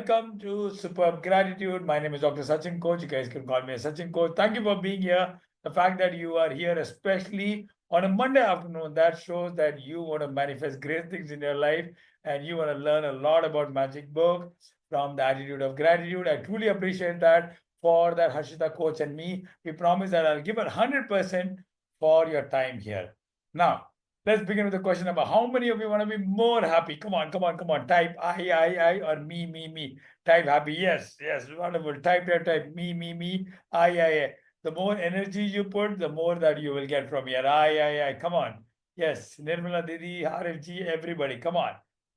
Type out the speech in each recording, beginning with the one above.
Welcome to Superb Gratitude. My name is Dr. Sachin Coach. You guys can call me a Sachin Coach. Thank you for being here. The fact that you are here, especially on a Monday afternoon, that shows that you want to manifest great things in your life and you want to learn a lot about Magic Book from the attitude of gratitude. I truly appreciate that. For that, Harshita Coach and me, we promise that I'll give 100% for your time here. Now, let's begin with the question about how many of you want to be more happy? Come on, come on, come on. Type I, or me. Type happy. Yes, yes, wonderful. Type me, I. The more energy you put, the more that you will get from here. I. Come on. Yes, Nirmala Didi, RFG, everybody, come on.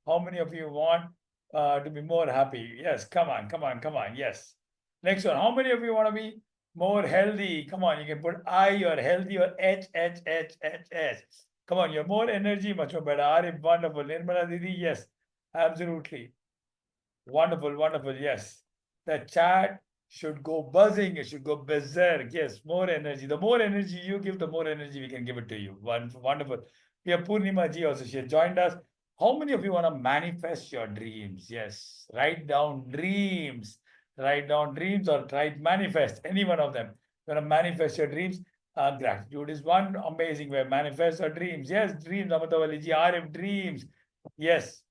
How many of you want to be more happy? Yes, come on, come on, come on. Yes. Next one. How many of you want to be more healthy? Come on, you can put I or healthy or H. Come on, you're more energy, much more better. Arif, wonderful. Nirmala Didi, yes, absolutely. Wonderful, wonderful, yes. The chat should go buzzing, it should go berserk. Yes, more energy. The more energy you give, the more energy we can give it to you. Wonderful. We have Purnima ji also. She has joined us. How many of you want to manifest your dreams? Yes, write down dreams. Write down dreams or write manifest, any one of them. You want to manifest your dreams. Gratitude is one amazing way. Manifest your dreams. Yes, dreams. Amatavali ji, RF dreams. Yes,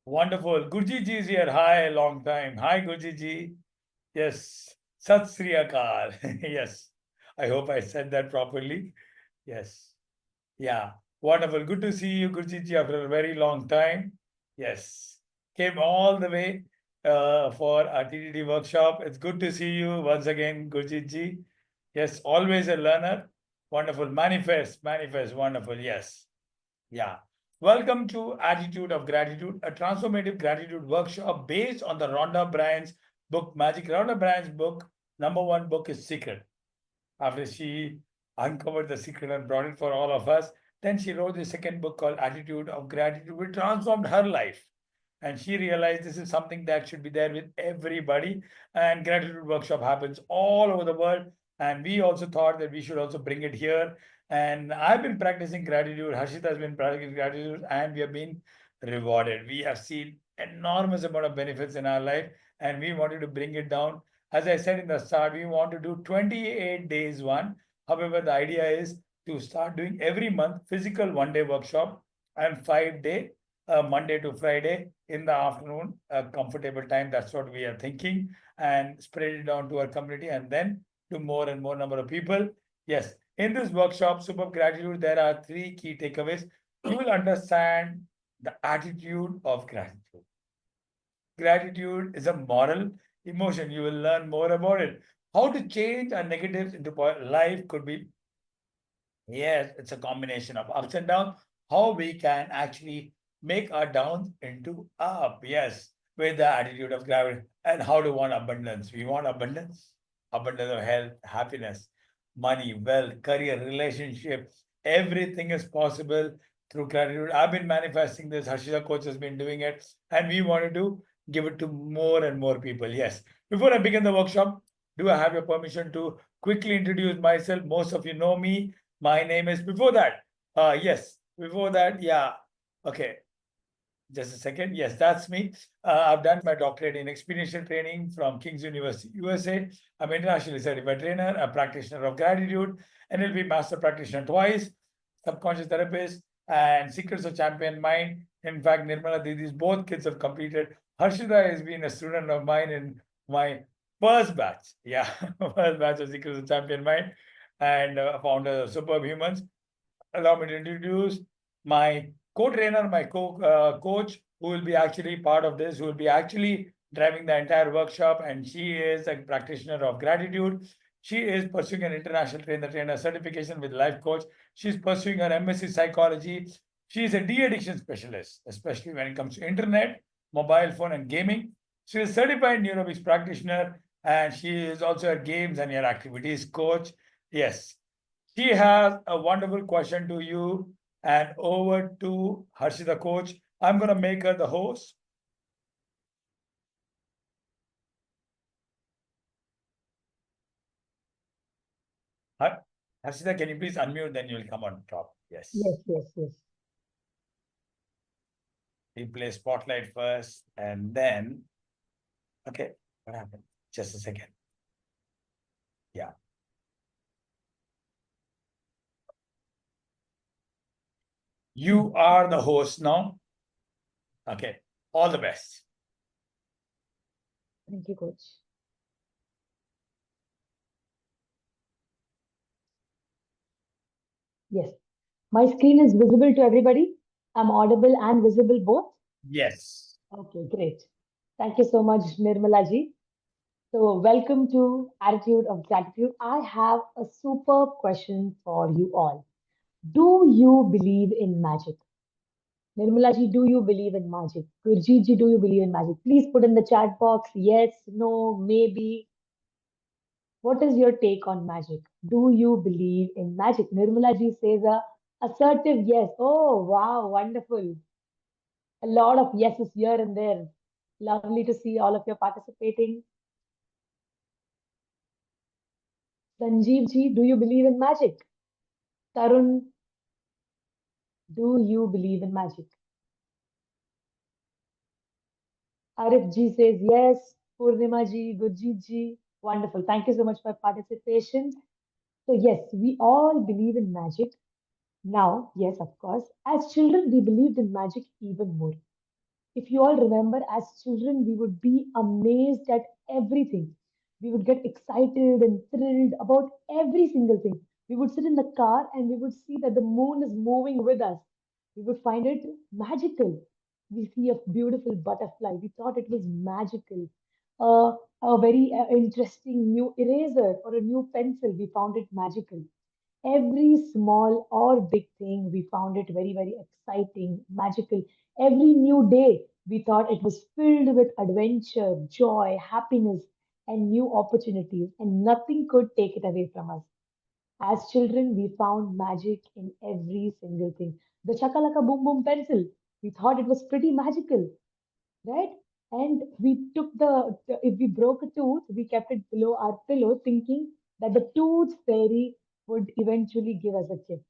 wonderful. Gurji ji is here. Hi, long time. Hi, Gurji ji. Yes. Sat Sri Akal. Yes. I hope I said that properly. Yes. Yeah. Wonderful. Good to see you, Gurji ji, after a very long time. Yes. Came all the way for our TDD workshop. It's good to see you once again, Gurji ji. Yes. Always a learner. Wonderful. Manifest. Manifest. Wonderful. Yes. Yeah. Welcome to Attitude of Gratitude, a transformative gratitude workshop based on the Rhonda Byrne's book, Magic. Rhonda Byrne's book, number one book is Secret. After she uncovered the secret and brought it for all of us, then she wrote the second book called Attitude of Gratitude, which transformed her life. And she realized this is something that should be there with everybody. And gratitude workshop happens all over the world. And we also thought that we should also bring it here. And I've been practicing gratitude. Harshita has been practicing gratitude, and we have been rewarded. We have seen enormous amount of benefits in our life, and we wanted to bring it down. As I said in the start, we want to do 28 days one. However, the idea is to start doing every month physical one-day workshop and 5-day Monday to Friday in the afternoon, a comfortable time. That's what we are thinking, and spread it down to our community and then to more and more number of people. Yes, in this workshop, Super Gratitude, there are 3 key takeaways. You will understand the attitude of gratitude. Gratitude is a moral emotion. You will learn more about it. How to change our negatives into life could be, yes, it's a combination of ups and downs. How we can actually make our downs into up. Yes, with the attitude of gratitude. And how to want abundance. We want abundance, abundance of health, happiness, money, wealth, career, relationships. Everything is possible through gratitude. I've been manifesting this. Harshita Coach has been doing it. And we wanted to give it to more and more people. Yes. Before I begin the workshop, do I have your permission to quickly introduce myself? Most of you know me. My name is before that. Yes, before that, yeah. Okay, just a second. Yes, that's me. I've done my doctorate in experiential training from King's University, USA. I'm internationally certified trainer, a practitioner of gratitude, NLP master practitioner twice, subconscious therapist, and Secrets of Champion Mind. In fact, Nirmala Didi's both kids have completed. Harshita has been a student of mine in my first batch. Yeah, first batch of Secrets of Champion Mind, and founder of SUPERBHUMANS. Allow me to introduce my co-trainer, my coach, who will be actually part of this, who will be actually driving the entire workshop, and she is a practitioner of gratitude. She is pursuing an international trainer certification with life coach. She's pursuing her MSc psychology. She is a de-addiction specialist, especially when it comes to internet, mobile phone, and gaming. She is a certified neurobics practitioner, and she is also a games and your activities coach. Yes, she has a wonderful question to you, and over to Harshita Coach. I'm going to make her the host. Harshita, can you please unmute? Then you'll come on top. Yes. Yes. We play Spotlight first, and then Okay, what happened? Just a second. Yeah. You are the host now. Okay. All the best. Thank you, coach. Yes. My screen is visible to everybody. I'm audible and visible both. Yes. Okay, great. Thank you so much, Nirmala ji. So, welcome to Attitude of Gratitude. I have a superb question for you all. Do you believe in magic? Nirmala ji, do you believe in magic? Gurjeet ji, do you believe in magic? Please put in the chat box yes, no, maybe. What is your take on magic? Do you believe in magic? Nirmala ji says a assertive yes. Oh, wow, wonderful. A lot of yeses here and there. Lovely to see all of you participating. Sanjeev ji, do you believe in magic? Tarun, do you believe in magic? Arif ji says yes. Purnima ji, Gurjeet ji, wonderful. Thank you so much for participation. So yes, we all believe in magic. Now, yes, of course, as children, we believed in magic even more. If you all remember, as children, we would be amazed at everything. We would get excited and thrilled about every single thing. We would sit in the car and we would see that the moon is moving with us. We would find it magical. We see a beautiful butterfly. We thought it was magical. A very interesting new eraser or a new pencil, we found it magical. Every small or big thing, we found it very, very exciting, magical. Every new day, we thought it was filled with adventure, joy, happiness, and new opportunities, and nothing could take it away from us. As children, we found magic in every single thing. The Chakalaka Boom Boom pencil, we thought it was pretty magical, right? And we took if we broke a tooth, we kept it below our pillow, thinking that the tooth fairy would eventually give us a gift.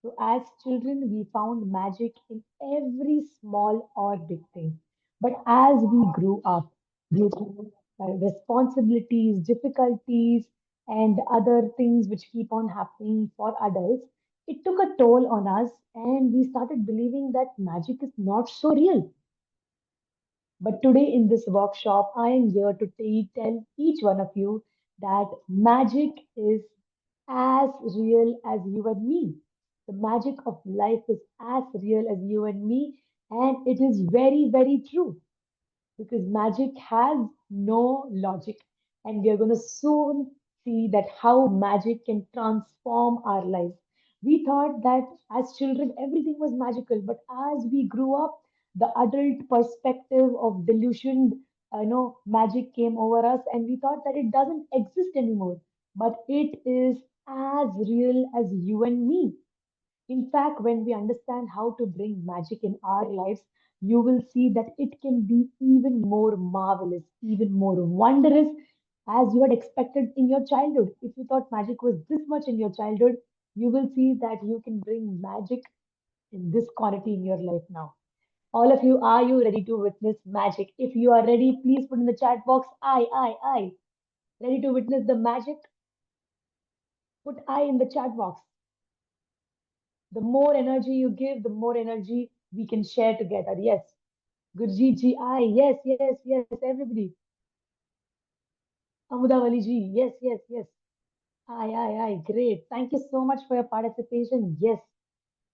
So, as children, we found magic in every small or big thing. But as we grew up, due to responsibilities, difficulties, and other things which keep on happening for adults, it took a toll on us, and we started believing that magic is not so real. But today in this workshop, I am here to tell each one of you that magic is as real as you and me. The magic of life is as real as you and me, and it is very, very true because magic has no logic. And we are going to soon see that how magic can transform our lives. We thought that as children, everything was magical, but as we grew up, the adult perspective of delusion, magic came over us, and we thought that it doesn't exist anymore. But it is as real as you and me. In fact, when we understand how to bring magic in our lives, you will see that it can be even more marvelous, even more wondrous as you had expected in your childhood. If you thought magic was this much in your childhood, you will see that you can bring magic in this quality in your life now. All of you, are you ready to witness magic? If you are ready, please put in the chat box, I. Ready to witness the magic? Put I in the chat box. The more energy you give, the more energy we can share together. Yes. Gurjeet ji, I. Yes, yes, yes, everybody. Amudavali ji, yes, yes, yes. I. Great. Thank you so much for your participation. Yes,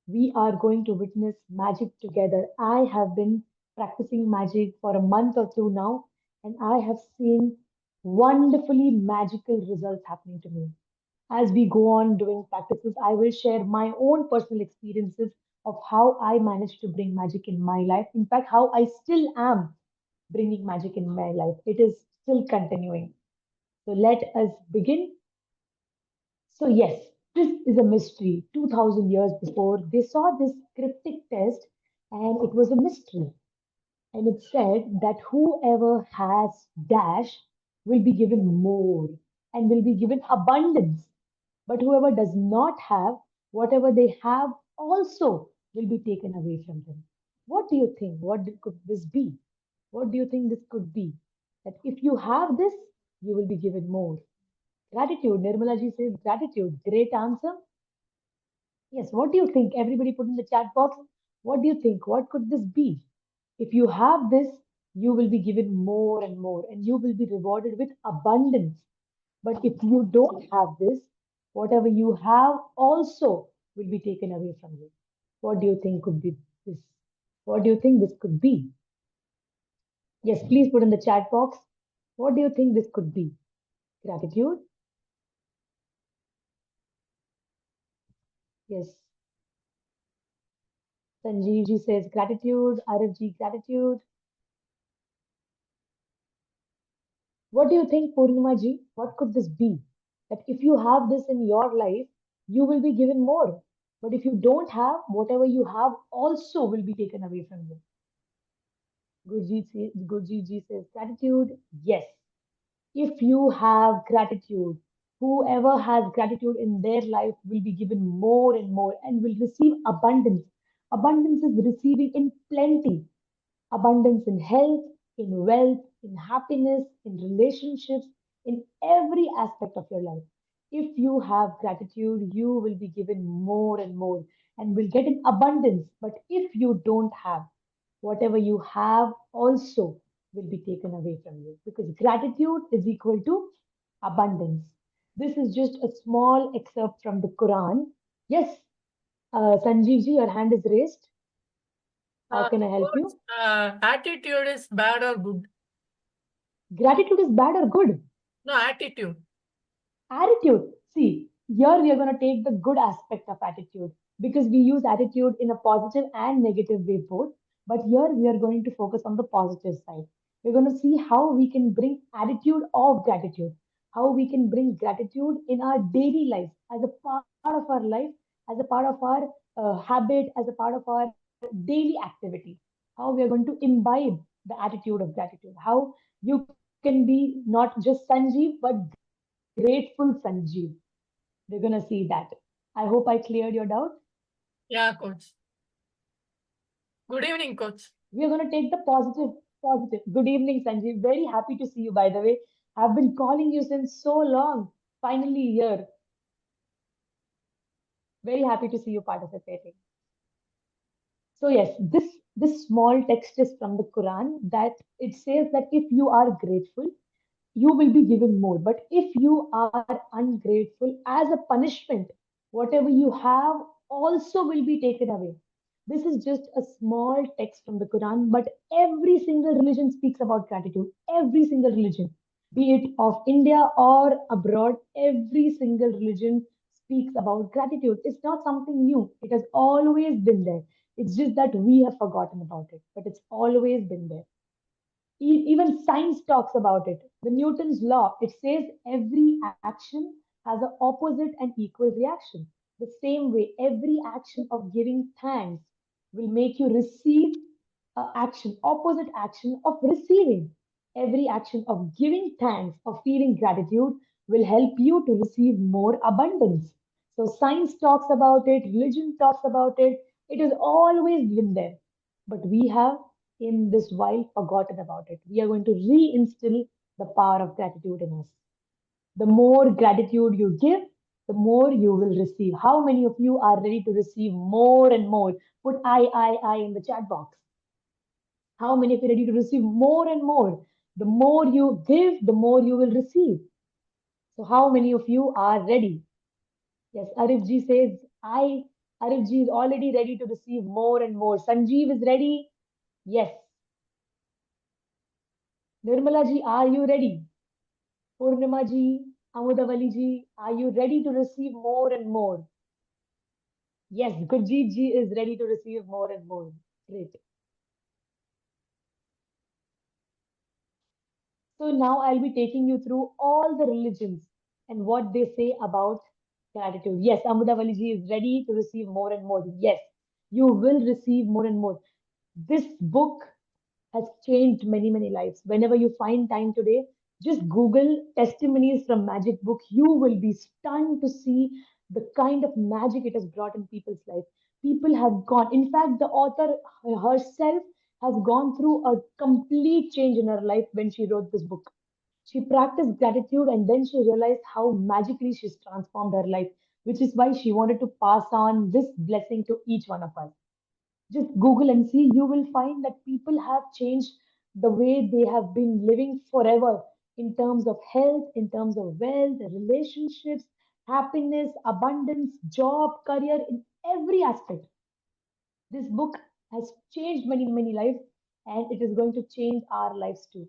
we are going to witness magic together. I have been practicing magic for a month or two now, and I have seen wonderfully magical results happening to me. As we go on doing practices, I will share my own personal experiences of how I managed to bring magic in my life. In fact, how I still am bringing magic in my life. It is still continuing. So let us begin. So, yes, this is a mystery. 2000 years before, they saw this cryptic test and it was a mystery. And it said that whoever has dash will be given more and will be given abundance. But whoever does not have, whatever they have also will be taken away from them. What do you think? Could this be? What do you think this could be? That if you have this, you will be given more. Gratitude. Nirmala ji says gratitude. Great answer. Yes. What do you think? Everybody put in the chat box. What do you think? What could this be? If you have this, you will be given more and more, and you will be rewarded with abundance. But if you don't have this, whatever you have also will be taken away from you. What do you think could be this? What do you think this could be? Yes, please put in the chat box. What do you think this could be? Gratitude? Yes. Sanjeev ji says gratitude. Arif ji, gratitude. What do you think, Purnima ji? What could this be? That if you have this in your life, you will be given more. But if you don't have, whatever you have also will be taken away from you. Gurjeet ji says gratitude. Yes. If you have gratitude, whoever has gratitude in their life will be given more and more and will receive abundance. Abundance is receiving in plenty. Abundance in health, in wealth, in happiness, in relationships, in every aspect of your life. If you have gratitude, you will be given more and more and will get in abundance. But if you don't have, whatever you have also will be taken away from you because gratitude is equal to abundance. This is just a small excerpt from the Quran. Yes, Sanjeev ji, your hand is raised. How can I help Coach, you? attitude is bad or good? Gratitude is bad or good? No, attitude. Attitude. See, here we are going to take the good aspect of attitude because we use attitude in a positive and negative way both. But here we are going to focus on the positive side. We're going to see how we can bring attitude of gratitude, how we can bring gratitude in our daily life as a part of our life, as a part of our habit, as a part of our daily activity. How we are going to imbibe the attitude of gratitude. How you can be not just Sanjeev but grateful Sanjeev. We're going to see that. I hope I cleared your doubt. Yeah, coach. Good evening, coach. We are going to take the positive. Good evening, Sanjeev. Very happy to see you, by the way. I've been calling you since so long. Finally, here. Very happy to see you participating. So yes, this small text is from the Quran that it says that if you are grateful, you will be given more. But if you are ungrateful, as a punishment, whatever you have also will be taken away. This is just a small text from the Quran, but every single religion speaks about gratitude. Every single religion, be it of India or abroad, every single religion speaks about gratitude. It's not something new, it has always been there. It's just that we have forgotten about it, but it's always been there. Even science talks about it. The Newton's law, it says every action has an opposite and equal reaction. The same way, every action of giving thanks will make you receive action, opposite action of receiving. Every action of giving thanks, of feeling gratitude, will help you to receive more abundance. So, science talks about it, religion talks about it. It has always been there. But we have, in this while, forgotten about it. We are going to reinstill the power of gratitude in us. The more gratitude you give, the more you will receive. How many of you are ready to receive more and more? Put I in the chat box. How many of you are ready to receive more and more? The more you give, the more you will receive. So, how many of you are ready? Yes, Arif ji says, I. Arif ji is already ready to receive more and more. Sanjeev is ready. Yes. Nirmala ji, are you ready? Purnima ji, Amudavali ji, are you ready to receive more and more? Yes, Gurjeet ji is ready to receive more and more. Great. So now I'll be taking you through all the religions and what they say about gratitude. Yes, Amudavali ji is ready to receive more and more. Yes, you will receive more and more. This book has changed many, many lives. Whenever you find time today, just Google testimonies from Magic Book. You will be stunned to see the kind of magic it has brought in people's life. People have gone. In fact, the author herself has gone through a complete change in her life when she wrote this book. She practiced gratitude and then she realized how magically she's transformed her life, which is why she wanted to pass on this blessing to each one of us. Just Google and see, you will find that people have changed the way they have been living forever in terms of health, in terms of wealth, relationships, happiness, abundance, job, career, in every aspect. This book has changed many, many lives and it is going to change our lives too.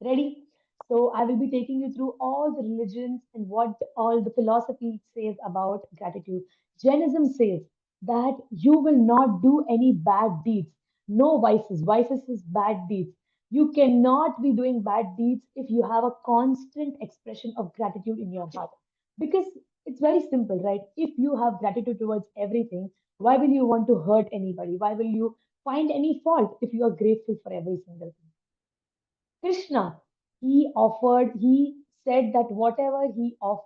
Ready? So, I will be taking you through all the religions and what all the philosophy says about gratitude. Jainism says that you will not do any bad deeds. No vices. Vices is bad deeds. You cannot be doing bad deeds if you have a constant expression of gratitude in your heart. Because it's very simple, right? If you have gratitude towards everything, why will you want to hurt anybody? Why will you find any fault if you are grateful for every single thing? Krishna, he said that whatever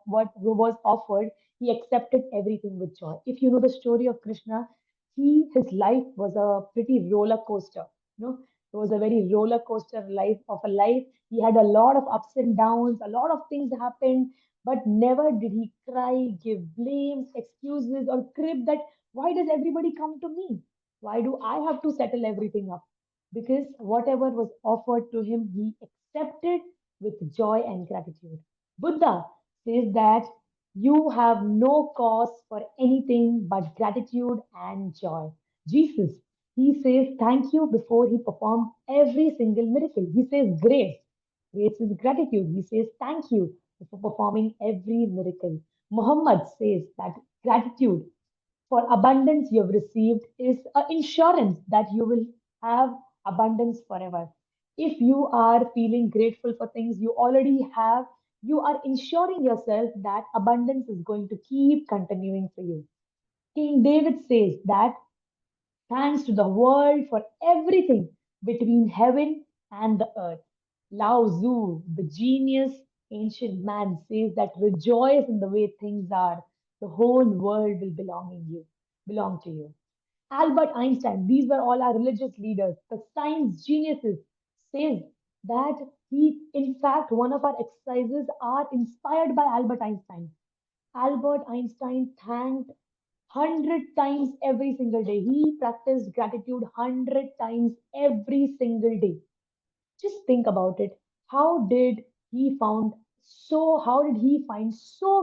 what was offered, he accepted everything with joy. If you know the story of Krishna, his life was a pretty roller coaster. You know, it was a very roller coaster life of a life. He had a lot of ups and downs, a lot of things happened, but never did he cry, give blames, excuses, or crib that why does everybody come to me? Why do I have to settle everything up? Because whatever was offered to him, he accepted with joy and gratitude. Buddha says that you have no cause for anything but gratitude and joy. Jesus, he says thank you before he performed every single miracle. He says grace. Grace is gratitude. He says thank you before performing every miracle. Muhammad says that gratitude for abundance you have received is an insurance that you will have abundance forever. If you are feeling grateful for things you already have, you are ensuring yourself that abundance is going to keep continuing for you. King David says that thanks to the world for everything between heaven and the earth. Lao Tzu, the genius ancient man, says that rejoice in the way things are. The whole world will belong to you. Albert Einstein, these were all our religious leaders, the science geniuses, says that in fact, one of our exercises are inspired by Albert Einstein. Albert Einstein thanked 100 times every single day. He practiced gratitude 100 times every single day. Just think about it. How did he find so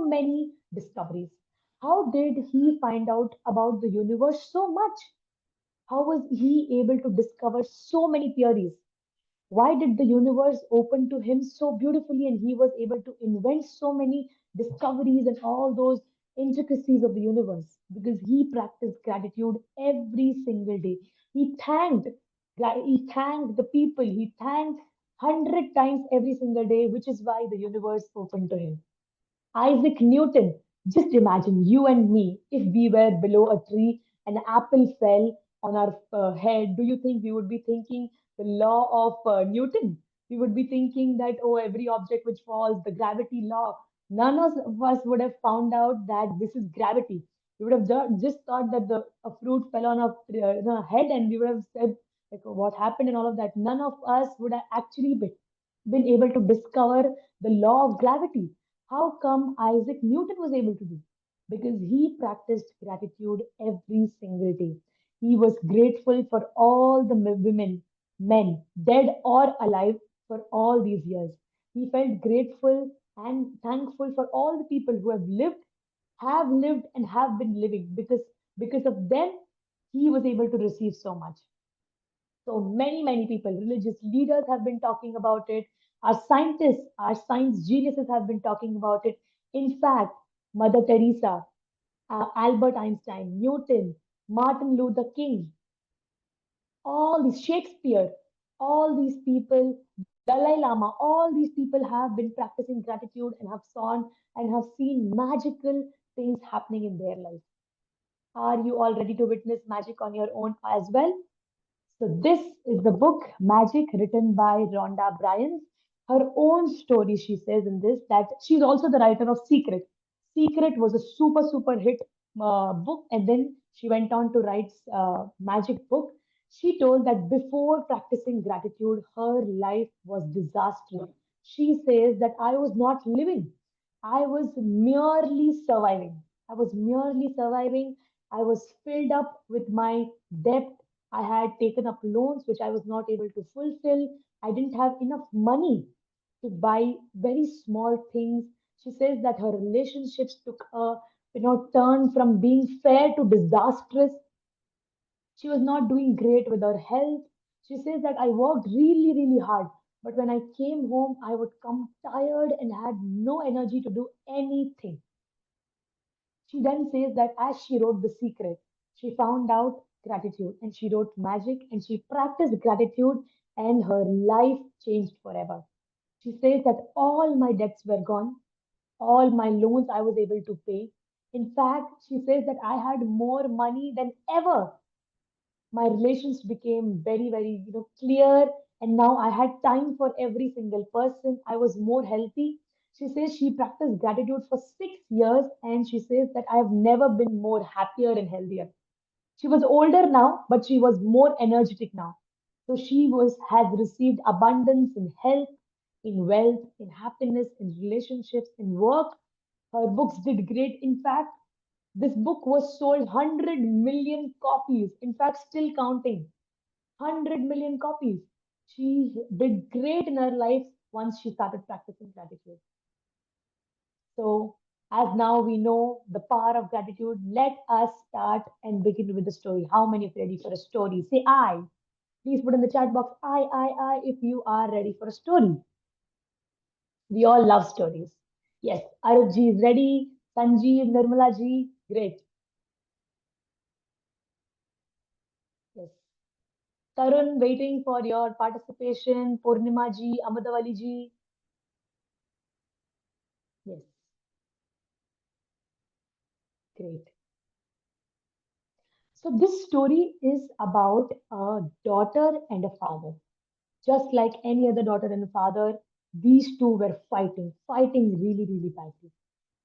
many discoveries? How did he find out about the universe so much? How was he able to discover so many theories? Why did the universe open to him so beautifully and he was able to invent so many discoveries and all those intricacies of the universe? Because he practiced gratitude every single day. He thanked the people, he thanked 100 times every single day, which is why the universe opened to him. Isaac Newton, just imagine you and me, if we were below a tree, an apple fell on our head. Do you think we would be thinking the law of Newton? We would be thinking that, oh, every object which falls, the gravity law. None of us would have found out that this is gravity. We would have just thought that a fruit fell on our head and we would have said, like, what happened and all of that. None of us would have actually been able to discover the law of gravity. How come Isaac Newton was able to do? Because he practiced gratitude every single day. He was grateful for all the women, men, dead or alive, for all these years. He felt grateful and thankful for all the people who have lived, and have been living because of them, he was able to receive so much. So many, many people, religious leaders have been talking about it. Our scientists, our science geniuses have been talking about it. In fact, Mother Teresa, Albert Einstein, Newton, Martin Luther King, all these Shakespeare, all these people, Dalai Lama, all these people have been practicing gratitude and have gone and have seen magical things happening in their life. Are you all ready to witness magic on your own as well? So this is the book Magic, written by Rhonda Byrne. Her own story, she says in this, that she's also the writer of Secret. Secret was a super hit book, and then she went on to write Magic book. She told that before practicing gratitude, her life was disastrous. She says that I was not living. I was merely surviving. I was merely surviving. I was filled up with my debt. I had taken up loans which I was not able to fulfill. I didn't have enough money to buy very small things. She says that her relationships took a turn from being fair to disastrous. She was not doing great with her health. She says that I worked really, really hard. But when I came home, I would come tired and had no energy to do anything. She then says that as she wrote The Secret, she found out gratitude and she wrote magic and she practiced gratitude and her life changed forever. She says that all my debts were gone, all my loans I was able to pay. In fact, she says that I had more money than ever. My relations became very, very, clear. And now I had time for every single person. I was more healthy. She says she practiced gratitude for 6 years and she says that I have never been more happier and healthier. She was older now, but she was more energetic now. So she has received abundance in health, in wealth, in happiness, in relationships, in work. Her books did great. In fact, this book was sold 100 million copies. In fact, still counting. 100 million copies. She did great in her life once she started practicing gratitude. So, as now we know the power of gratitude, let us start and begin with the story. How many are ready for a story? Say I. Please put in the chat box I if you are ready for a story. We all love stories. Yes, Arup ji is ready. Sanjeev, Nirmala ji, great. Yes. Tarun, waiting for your participation. Purnima ji, Amadavali ji. Yes, great. So, this story is about a daughter and a father. Just like any other daughter and father, these two were fighting really, really badly.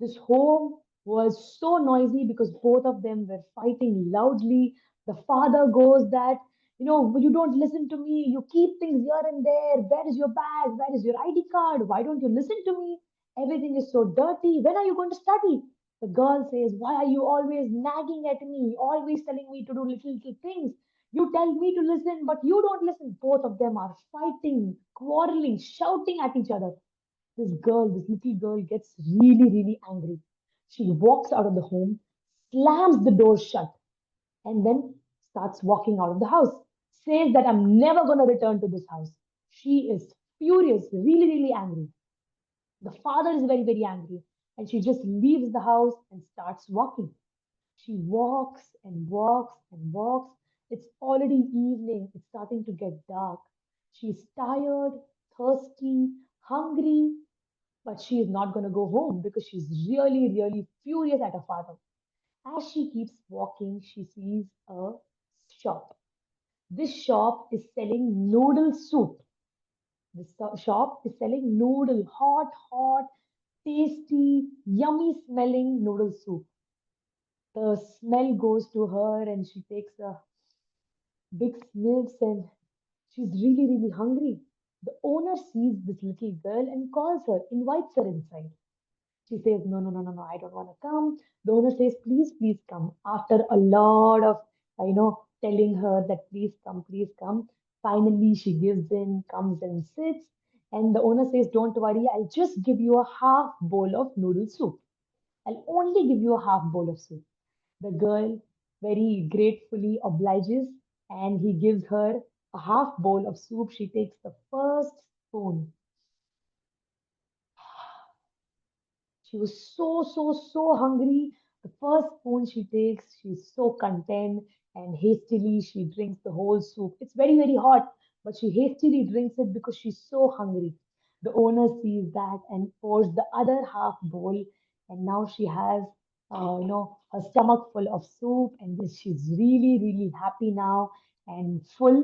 This home was so noisy because both of them were fighting loudly. The father goes that, you don't listen to me. You keep things here and there. Where is your bag? Where is your ID card? Why don't you listen to me? Everything is so dirty. When are you going to study? The girl says, why are you always nagging at me? Always telling me to do little things. You tell me to listen, but you don't listen. Both of them are fighting, quarreling, shouting at each other. This little girl gets really, really angry. She walks out of the home, slams the door shut, and then starts walking out of the house. Says that I'm never going to return to this house. She is furious, really, really angry. The father is very, very angry, and she just leaves the house and starts walking. She walks and walks and walks. It's already evening. It's starting to get dark. She's tired, thirsty, hungry, but she is not going to go home because she's really, really furious at her father. As she keeps walking, she sees a shop. This shop is selling noodle soup. This shop is selling noodle, hot, tasty, yummy smelling noodle soup. The smell goes to her and she takes a big sniffs and she's really, really hungry. The owner sees this little girl and calls her, invites her inside. She says, no, I don't want to come. The owner says, please come. After a lot of, telling her that please come. Finally, she gives in, comes and sits. And the owner says, don't worry, I'll just give you a half bowl of noodle soup. I'll only give you a half bowl of soup. The girl very gratefully obliges and he gives her a half bowl of soup. She takes the first spoon. She was so hungry. The first spoon she takes, she's so content and hastily she drinks the whole soup. It's very, very hot, but she hastily drinks it because she's so hungry. The owner sees that and pours the other half bowl, and now she has, her stomach full of soup, and she's really, really happy now and full.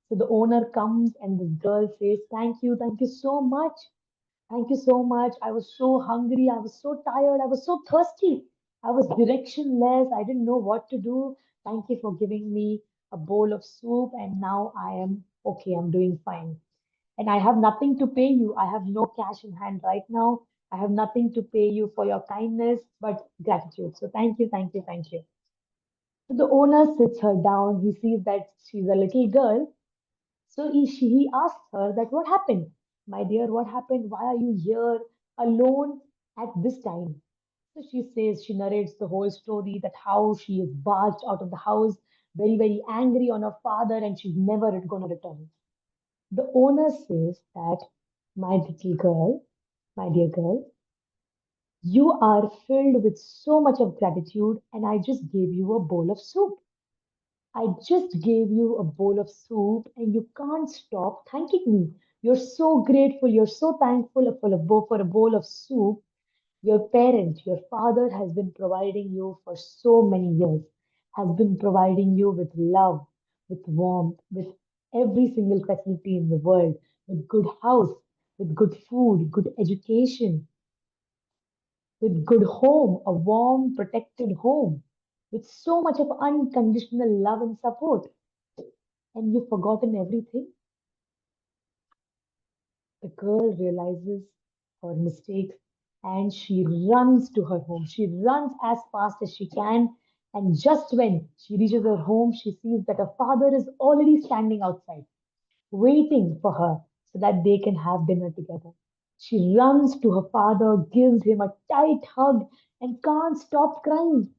So the owner comes, and this girl says, thank you so much. Thank you so much. I was so hungry. I was so tired. I was so thirsty. I was directionless. I didn't know what to do. Thank you for giving me. a bowl of soup, and now I am okay, I'm doing fine. And I have nothing to pay you. I have no cash in hand right now. I have nothing to pay you for your kindness, but gratitude. So thank you, thank you, thank you. So the owner sits her down. He sees that she's a little girl. So he asks her that what happened? My dear, what happened? Why are you here alone at this time? So she says, she narrates the whole story that how she is barged out of the house, very, very angry on her father, and she's never going to return. The owner says that, my little girl, my dear girl, you are filled with so much of gratitude, and I just gave you a bowl of soup. I just gave you a bowl of soup, and you can't stop thanking me. You're so grateful, you're so thankful for a bowl of soup. Your parent, your father has been providing you for so many years, has been providing you with love, with warmth, with every single facility in the world, with good house, with good food, good education, with good home, a warm, protected home, with so much of unconditional love and support. And you've forgotten everything. The girl realizes her mistakes and she runs to her home. She runs as fast as she can. And just when she reaches her home, she sees that her father is already standing outside, waiting for her so that they can have dinner together. She runs to her father, gives him a tight hug, and can't stop crying.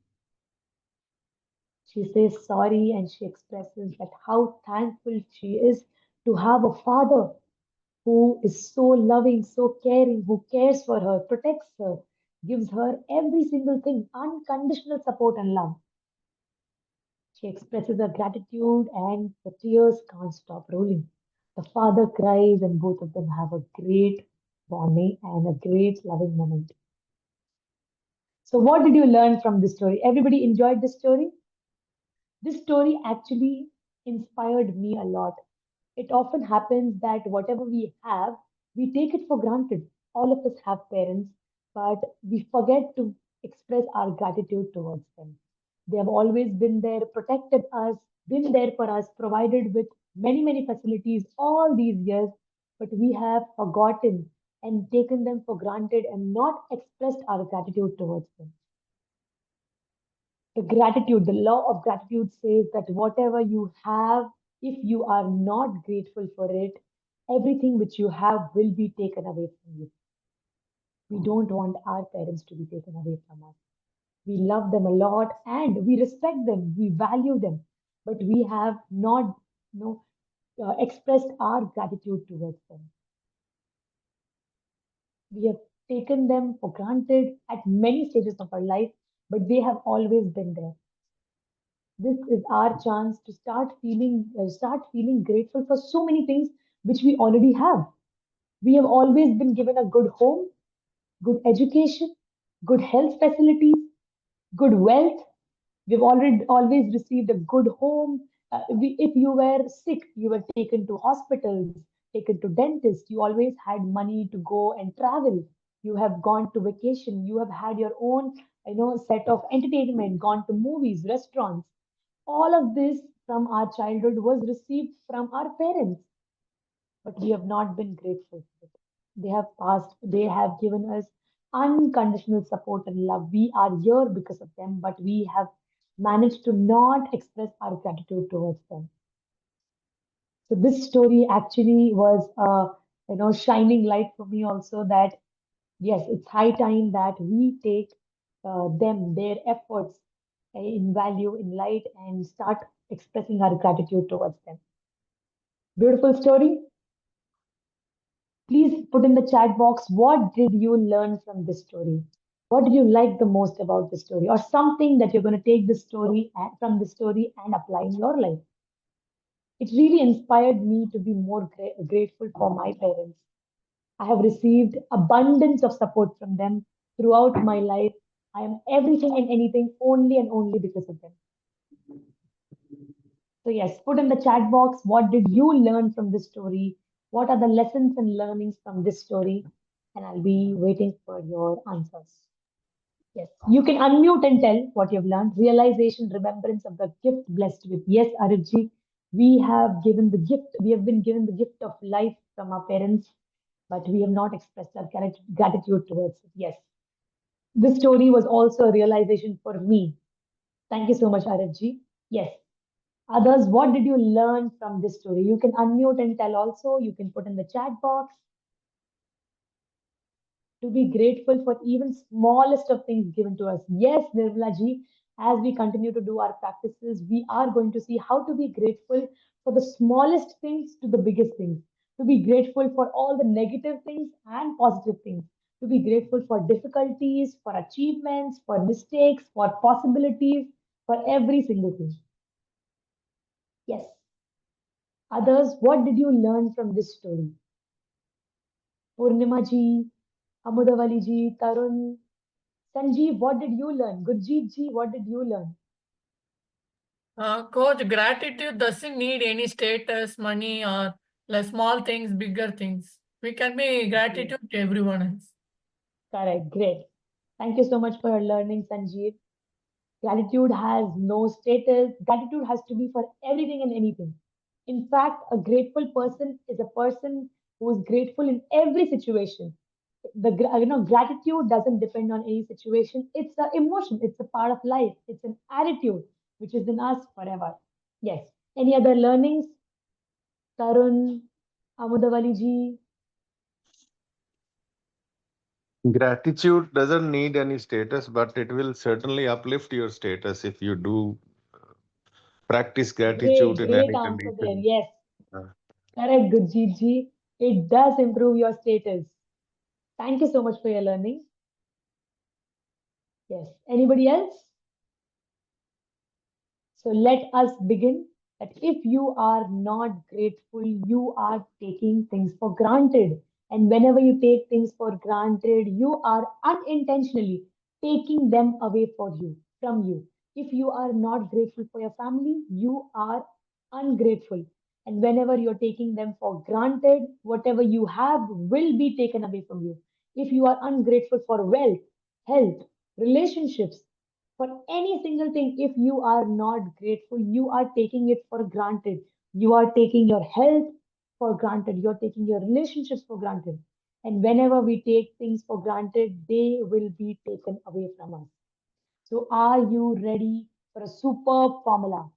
She says sorry and she expresses that how thankful she is to have a father who is so loving, so caring, who cares for her, protects her, gives her every single thing, unconditional support and love. She expresses her gratitude and the tears can't stop rolling. The father cries and both of them have a great bonding and a great loving moment. So, what did you learn from this story? Everybody enjoyed this story? This story actually inspired me a lot. It often happens that whatever we have, we take it for granted. All of us have parents, but we forget to express our gratitude towards them. They have always been there, protected us, been there for us, provided with many, many facilities all these years, but we have forgotten and taken them for granted and not expressed our gratitude towards them. The gratitude, the law of gratitude says that whatever you have, if you are not grateful for it, everything which you have will be taken away from you. We don't want our parents to be taken away from us. We love them a lot and we respect them, we value them, but we have not expressed our gratitude towards them. We have taken them for granted at many stages of our life, but they have always been there. This is our chance to start feeling grateful for so many things which we already have. We have always been given a good home, good education, good health facilities, good wealth. We've already always received a good home. If you were sick, you were taken to hospitals, taken to dentists. You always had money to go and travel. You have gone to vacation. You have had your own, set of entertainment, gone to movies, restaurants. All of this from our childhood was received from our parents, but we have not been grateful for it. They have passed, they have given us unconditional support and love. We are here because of them, but we have managed to not express our gratitude towards them. So this story actually was a shining light for me also that yes, it's high time that we take their efforts in value, in light, and start expressing our gratitude towards them. Beautiful story. Please put in the chat box what did you learn from this story? What did you like the most about this story, or something that you're going to take this story from this story and apply in your life? It really inspired me to be more grateful for my parents. I have received abundance of support from them throughout my life. I am everything and anything only and only because of them. So, yes, put in the chat box what did you learn from this story? What are the lessons and learnings from this story? And I'll be waiting for your answers. Yes, you can unmute and tell what you've learned. Realization, remembrance of the gift blessed with. Yes, Arifji, we have given the gift. We have been given the gift of life from our parents, but we have not expressed our gratitude towards it. Yes, this story was also a realization for me. Thank you so much, Arifji. Yes. Others, what did you learn from this story? You can unmute and tell also. You can put in the chat box. To be grateful for even smallest of things given to us. Yes, Nirmala ji, as we continue to do our practices, we are going to see how to be grateful for the smallest things to the biggest things. To be grateful for all the negative things and positive things. To be grateful for difficulties, for achievements, for mistakes, for possibilities, for every single thing. Yes. Others, what did you learn from this story? Purnima ji, Amudavali ji, Tarun, Sanjeev, what did you learn? Gurjeet ji, what did you learn? Coach, gratitude doesn't need any status, money, or like small things, bigger things. We can be Great. gratitude to everyone else. Correct. Great. Thank you so much for your learning, Sanjeev. Gratitude has no status. Gratitude has to be for everything and anything. In fact, a grateful person is a person who is grateful in every situation. Gratitude doesn't depend on any situation. It's an emotion. It's a part of life. It's an attitude which is in us forever. Yes. Any other learnings, Tarun, Amudavali ji? Gratitude doesn't need any status, but it will certainly uplift your status if you do practice gratitude Great, in great any answer there. condition. Yes, Uh, correct, Gurjeet ji. It does improve your status. Thank you so much for your learning. Yes. Anybody else? So let us begin. That if you are not grateful, you are taking things for granted. And whenever you take things for granted, you are unintentionally taking them away from you. If you are not grateful for your family, you are ungrateful. And whenever you're taking them for granted, whatever you have will be taken away from you. If you are ungrateful for wealth, health, relationships, for any single thing, if you are not grateful, you are taking it for granted. You are taking your health for granted. You're taking your relationships for granted. And whenever we take things for granted, they will be taken away from us. So, are you ready for a superb formula?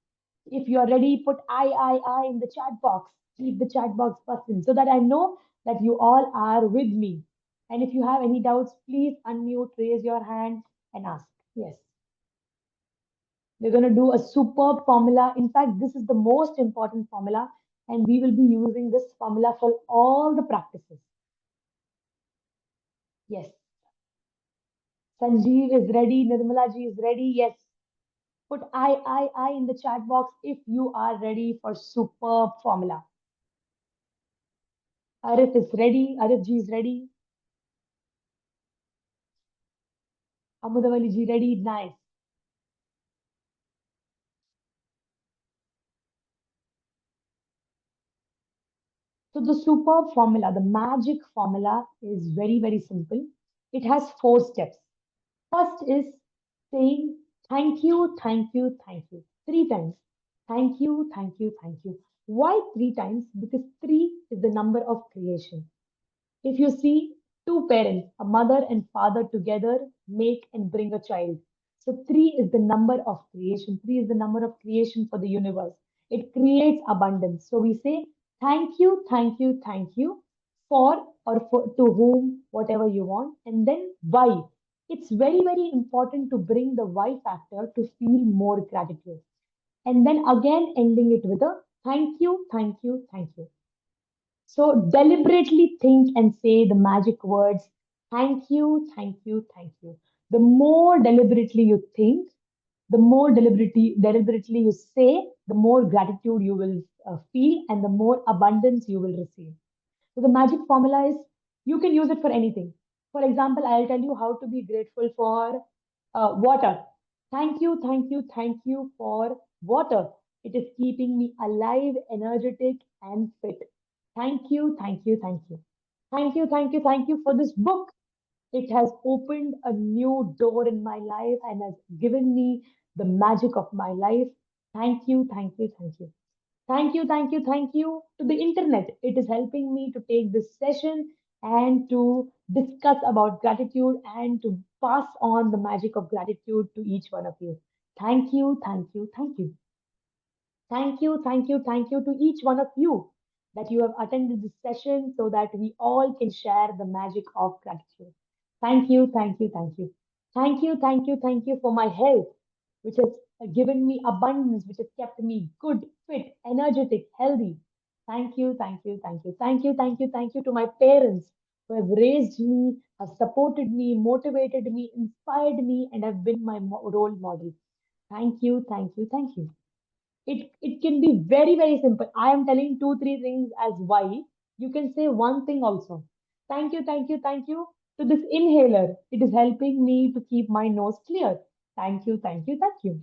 If you're ready, put I in the chat box. Keep the chat box button so that I know that you all are with me. And if you have any doubts, please unmute, raise your hand, and ask. Yes. We're going to do a superb formula. In fact, this is the most important formula, and we will be using this formula for all the practices. Yes. Sanjeev is ready. Nirmala ji is ready. Yes. Put I in the chat box if you are ready for superb formula. Arif is ready. Arif ji is ready. Amudavali ji ready. Nice. So the superb formula, the magic formula is very, very simple. It has 4 steps. First is saying thank you, thank you, thank you. 3 times. Thank you, thank you, thank you. Why 3 times? Because 3 is the number of creation. If you see two parents, a mother and father together make and bring a child. So 3 is the number of creation. 3 is the number of creation for the universe. It creates abundance. So we say thank you, thank you for or for to whom, whatever you want. And then why? It's very, very important to bring the why factor to feel more gratitude. And then again ending it with a thank you, thank you, thank you. So deliberately think and say the magic words thank you, thank you, thank you. The more deliberately you think, the more deliberately you say, the more gratitude you will feel and the more abundance you will receive. So the magic formula is you can use it for anything. For example, I'll tell you how to be grateful for water. Thank you, thank you for water. It is keeping me alive, energetic, and fit. Thank you, thank you, thank you. Thank you, thank you, thank you for this book. It has opened a new door in my life and has given me the magic of my life. Thank you, thank you, thank you. Thank you, thank you, thank you to the internet. It is helping me to take this session and to discuss about gratitude and to pass on the magic of gratitude to each one of you. Thank you, thank you, thank you. Thank you, thank you, thank you to each one of you that you have attended this session so that we all can share the magic of gratitude. Thank you, thank you, thank you. Thank you, thank you, thank you for my health, which has given me abundance, which has kept me good, fit, energetic, healthy. Thank you, thank you, thank you, thank you, thank you, thank you to my parents who have raised me, have supported me, motivated me, inspired me, and have been my role model. Thank you, thank you, thank you. It can be very, very simple. I am telling two, three things as why. You can say one thing also. Thank you, thank you, thank you to this inhaler. It is helping me to keep my nose clear. Thank you, thank you, thank you.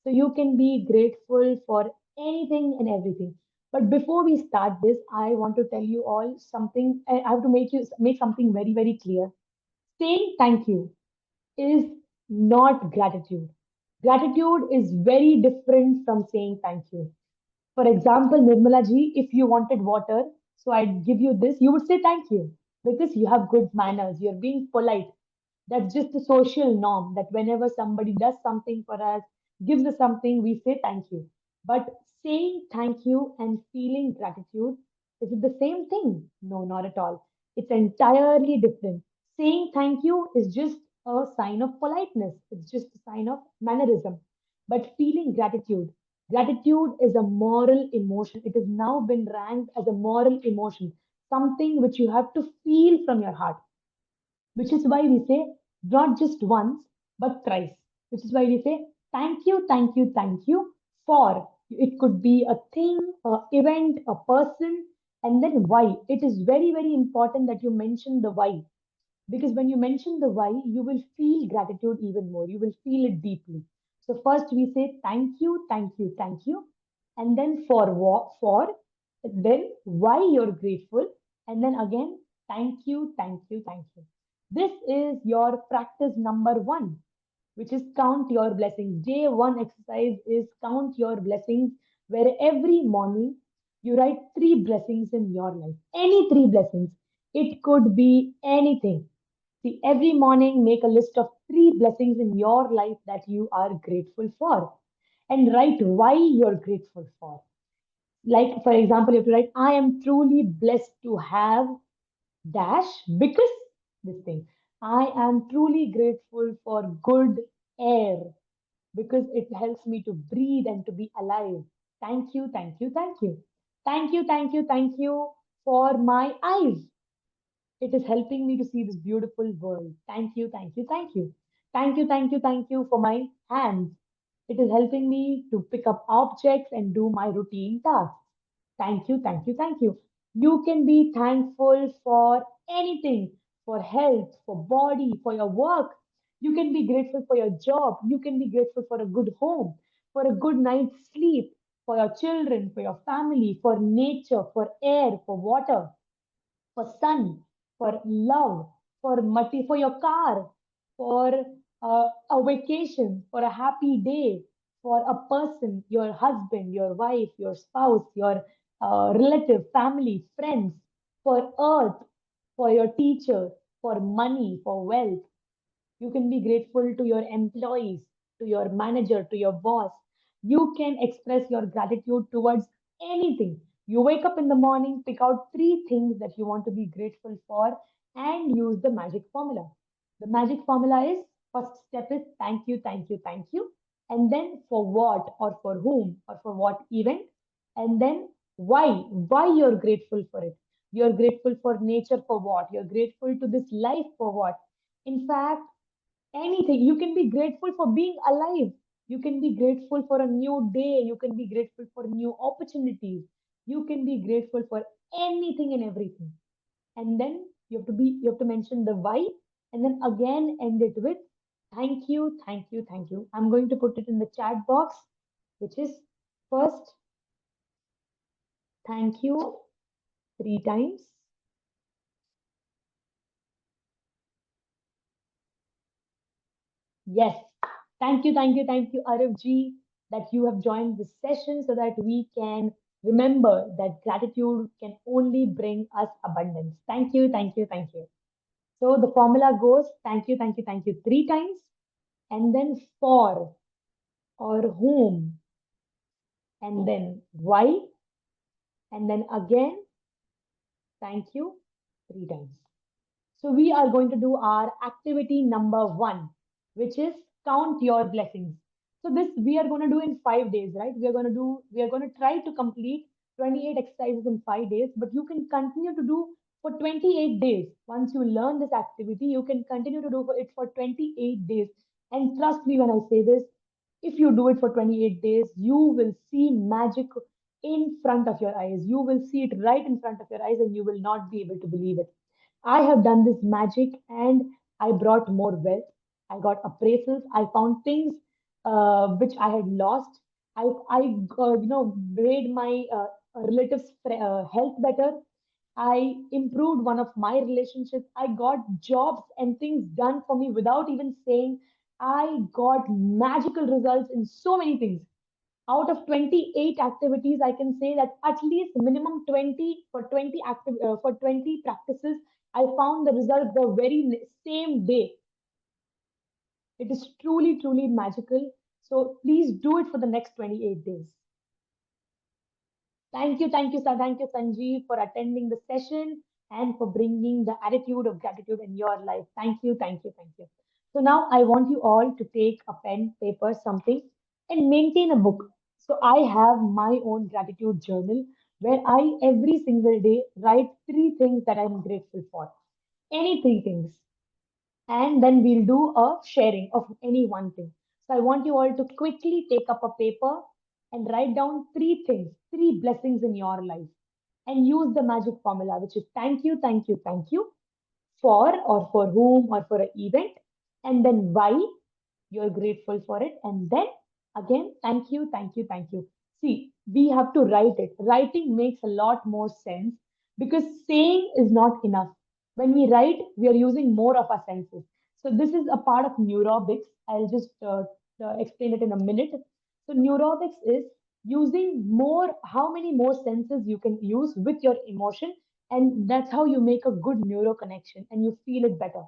So you can be grateful for anything and everything. But before we start this, I want to tell you all something. I have to make something very, very clear. Saying thank you is not gratitude. Gratitude is very different from saying thank you. For example, Nirmala ji, if you wanted water, so I'd give you this, you would say thank you because you have good manners, you're being polite. That's just a social norm that whenever somebody does something for us, gives us something, we say thank you. But saying thank you and feeling gratitude, is it the same thing? No, not at all. It's entirely different. Saying thank you is just a sign of politeness, it's just a sign of mannerism. But feeling gratitude, gratitude is a moral emotion. It has now been ranked as a moral emotion, something which you have to feel from your heart, which is why we say not just once, but thrice. Which is why we say thank you, thank you, thank you for. It could be a thing, a event, a person, and then why. It is very, very important that you mention the why. Because when you mention the why, you will feel gratitude even more. You will feel it deeply. So first we say thank you, thank you, thank you. And then for what, for, then why you're grateful. And then again, thank you, thank you, thank you. This is your practice number one, which is count your blessings. Day one exercise is count your blessings, where every morning you write three blessings in your life. Any three blessings. It could be anything. See, every morning make a list of three blessings in your life that you are grateful for and write why you're grateful for. Like, for example, if you write, I am truly blessed to have dash because this thing. I am truly grateful for good air because it helps me to breathe and to be alive. Thank you, thank you, thank you. Thank you, thank you, thank you for my eyes. It is helping me to see this beautiful world. Thank you, thank you, thank you. Thank you, thank you, thank you for my hands. It is helping me to pick up objects and do my routine tasks. Thank you, thank you, thank you. You can be thankful for anything, for health, for body, for your work. You can be grateful for your job. You can be grateful for a good home, for a good night's sleep, for your children, for your family, for nature, for air, for water, for sun, for love, for your car, for a vacation, for a happy day, for a person, your husband, your wife, your spouse, your relative, family, friends, for earth, for your teacher, for money, for wealth. You can be grateful to your employees, to your manager, to your boss. You can express your gratitude towards anything. You wake up in the morning, pick out three things that you want to be grateful for, and use the magic formula. The magic formula is first step is thank you, thank you, thank you. And then for what or for whom or for what event. And then why you're grateful for it. You're grateful for nature for what? You're grateful to this life for what? In fact, anything. You can be grateful for being alive. You can be grateful for a new day. You can be grateful for new opportunities. You can be grateful for anything and everything. And then you have to mention the why and then again end it with thank you, thank you, thank you. I'm going to put it in the chat box, which is first, thank you 3 times. Yes. Thank you, Arif ji, that you have joined this session so that we can remember that gratitude can only bring us abundance. Thank you. So the formula goes thank you three times, and then for or whom, and then why, and then again thank you three times. So we are going to do our activity number one, which is count your blessings. So this we are going to do in 5 days, right? We are going to try to complete 28 exercises in 5 days, but you can continue to do for 28 days. Once you learn this activity, you can continue to do it for 28 days. And trust me when I say this, if you do it for 28 days, you will see magic in front of your eyes. You will see it right in front of your eyes, and you will not be able to believe it. I have done this magic and I brought more wealth. I got appraisals. I found things which I had lost. I made my relatives' health better. I improved one of my relationships. I got jobs and things done for me without even saying. I got magical results in so many things. Out of 28 activities, I can say that at least minimum 20 for 20 practices, I found the result the very same day. It is truly magical. So please do it for the next 28 days. Thank you, Sanjeev, for attending the session and for bringing the attitude of gratitude in your life. Thank you. So now I want you all to take a pen, paper, something, and maintain a book. So I have my own gratitude journal where I every single day write three things that I'm grateful for. Any three things, and then we'll do a sharing of any one thing. So I want you all to quickly take up a paper and write down three things, three blessings in your life, and use the magic formula, which is thank you for whom or for an event, and then why you're grateful for it, and then again thank you. See, we have to write it. Writing makes a lot more sense because saying is not enough. When we write, we are using more of our senses. So this is a part of neurobics. I'll just explain it in a minute. So neurobics is using more, how many more senses you can use with your emotion, and that's how you make a good neuro connection and you feel it better.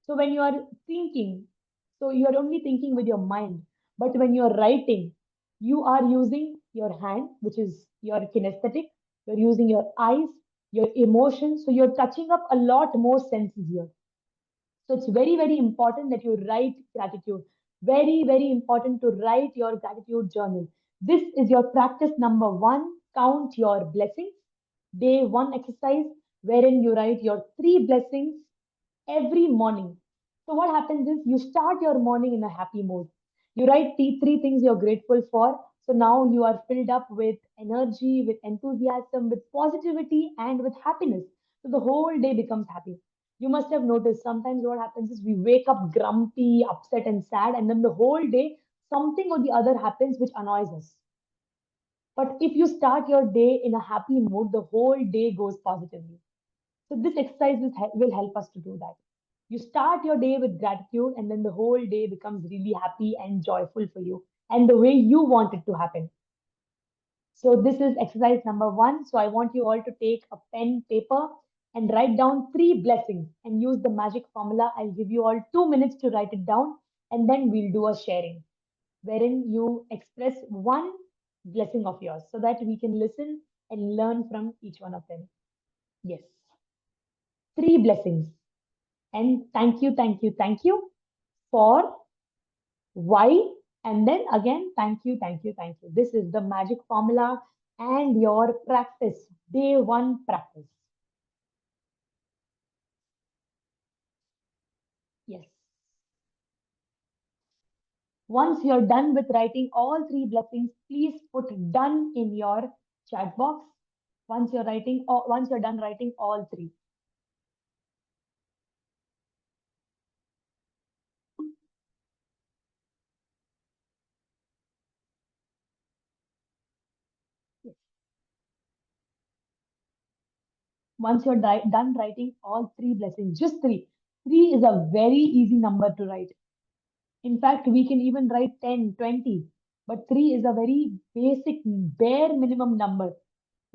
So when you are thinking, so you're only thinking with your mind, but when you're writing, you are using your hand, which is your kinesthetic, you're using your eyes, your emotions, so you're touching up a lot more senses here. So it's very important that you write gratitude. Very important to write your gratitude journal. This is your practice number one. Count your blessings. Day one exercise, wherein you write your three blessings every morning. So what happens is you start your morning in a happy mood. You write the three things you're grateful for. So now you are filled up with energy, with enthusiasm, with positivity, and with happiness. So the whole day becomes happy. You must have noticed sometimes what happens is we wake up grumpy, upset, and sad, and then the whole day something or the other happens which annoys us. But if you start your day in a happy mood, the whole day goes positively. So this exercise will help us to do that. You start your day with gratitude, and then the whole day becomes really happy and joyful for you, and the way you want it to happen. So this is exercise number one. So I want you all to take a pen, paper, and write down three blessings and use the magic formula. I'll give you all 2 minutes to write it down, and then we'll do a sharing wherein you express one blessing of yours so that we can listen and learn from each one of them. Yes, three blessings. And thank you for why. And then again, thank you. This is the magic formula and your practice, day one practice. Yes. Once you're done with writing all three blessings, please put done in your chat box. Once you're done writing all three. Yes. Once you're done writing all three blessings, just three. Three is a very easy number to write. In fact, we can even write 10, 20, but 3 is a very basic, bare minimum number.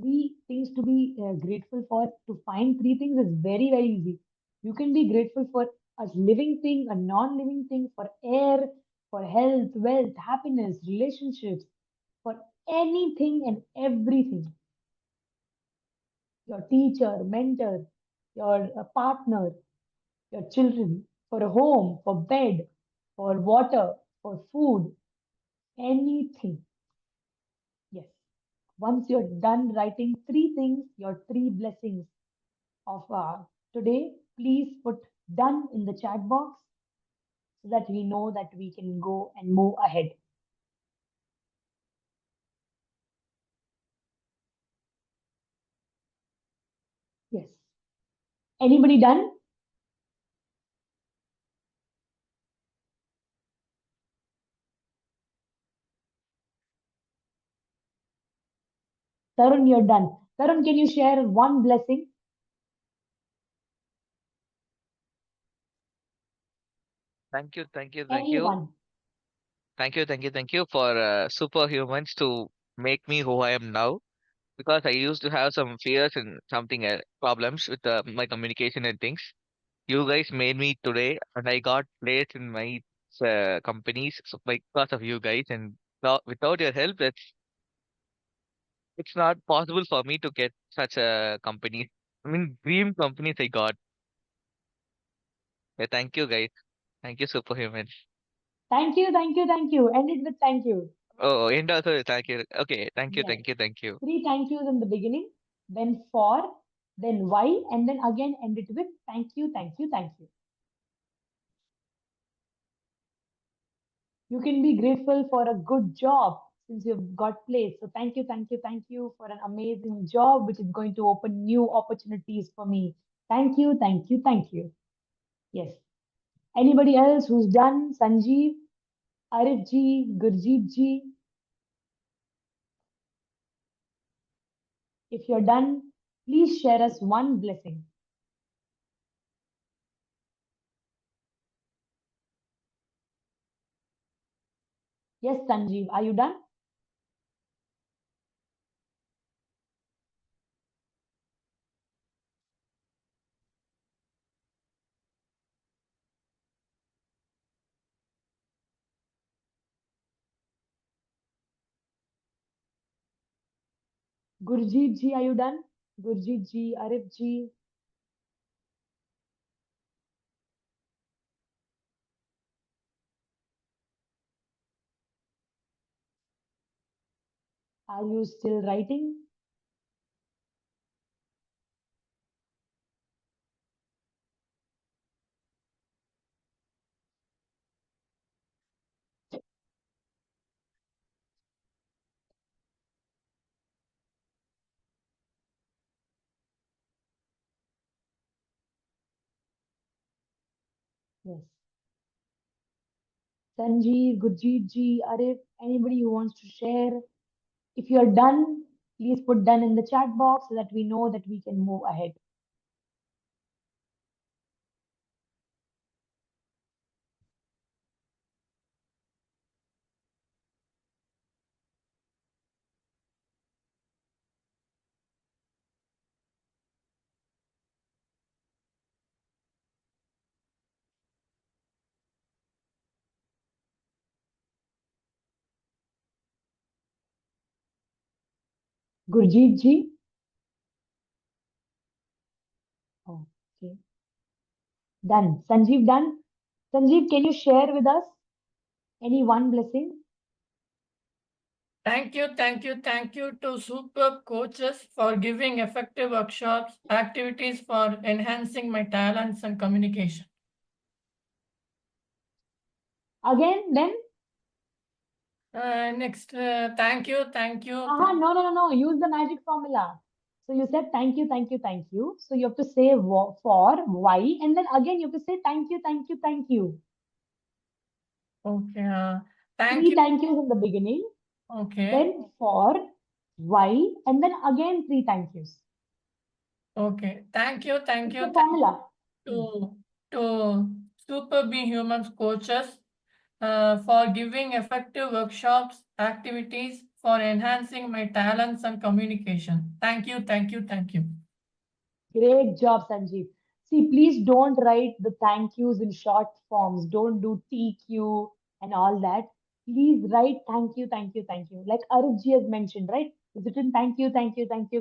3 things to be grateful for. To find 3 things is very, very easy. You can be grateful for a living thing, a non-living thing, for air, for health, wealth, happiness, relationships, for anything and everything. Your teacher, mentor, your partner, your children, for a home, for bed, for water, for food, anything. Yes. Once you're done writing 3 things, your 3 blessings of today, please put done in the chat box so that we know that we can go and move ahead. Yes. Anybody done? Tarun, you're done. Tarun, can you share one blessing? Thank you, thank you, thank you. Anyone? Thank you for superhumans to make me who I am now. Because I used to have some fears and something problems with my communication and things. You guys made me today, and I got placed in my companies so because of you guys. And without your help, it's not possible for me to get such a company. I mean, dream companies I got. Yeah, thank you, guys. Thank you, superhumans. Thank you, thank you, thank you. End it with thank you. Oh, and also thank you. Okay, thank you, Yes. thank you, thank you. 3 thank yous in the beginning, then for, then why, and then again end it with thank you, thank you, thank you. You can be grateful for a good job since you've got placed. So thank you, thank you, thank you for an amazing job, which is going to open new opportunities for me. Thank you, thank you, thank you. Yes. Anybody else who's done? Sanjeev, Arif ji, Gurjeet ji. If you're done, please share us one blessing. Yes, Sanjeev, are you done? Gurjeet ji, are you done? Gurjeet ji, Arif ji, are you still writing? Yes. Sanjeev, Gurjeet ji, Arif, anybody who wants to share? If you're done, please put done in the chat box so that we know that we can move ahead. Gurjeet ji? Okay. Done. Sanjeev done? Sanjeev, can you share with us any one blessing? Thank you to superb coaches for giving effective workshops, activities for enhancing my talents and communication. Again, then? Next, thank you. No, no, no, no. Use the magic formula. So you said thank you, thank you, thank you. So you have to say for, why, and then again you have to say thank you, thank you, thank you. Okay. Thank 3 you. thank yous in the beginning, Okay. then for, why, and then again 3 thank yous. Okay. Thank you. It's the formula. To Super Be Humans coaches for giving effective workshops, activities, for enhancing my talents and communication. Thank you, thank you, thank you. Great job, Sanjeev. See, please don't write the thank yous in short forms. Don't do TQ and all that. Please write thank you, thank you, thank you. Like Arupji has mentioned, right? It's written thank you,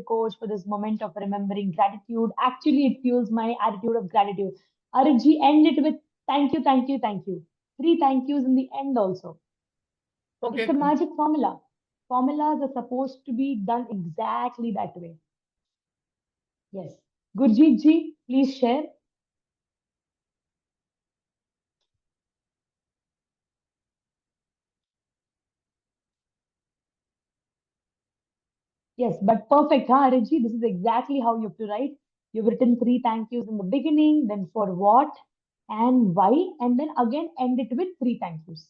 coach, for this moment of remembering gratitude. Actually, it fuels my attitude of gratitude. Arupji, end it with thank you, thank you, thank you. Three thank yous in the end also. It's a Okay, magic formula. Formulas are supposed to be done exactly that way. Yes. Gurjeet ji, please share. Yes, but perfect, huh, Ariji? This is exactly how you have to write. You've written three thank yous in the beginning, then for what and why, and then again end it with three thank yous.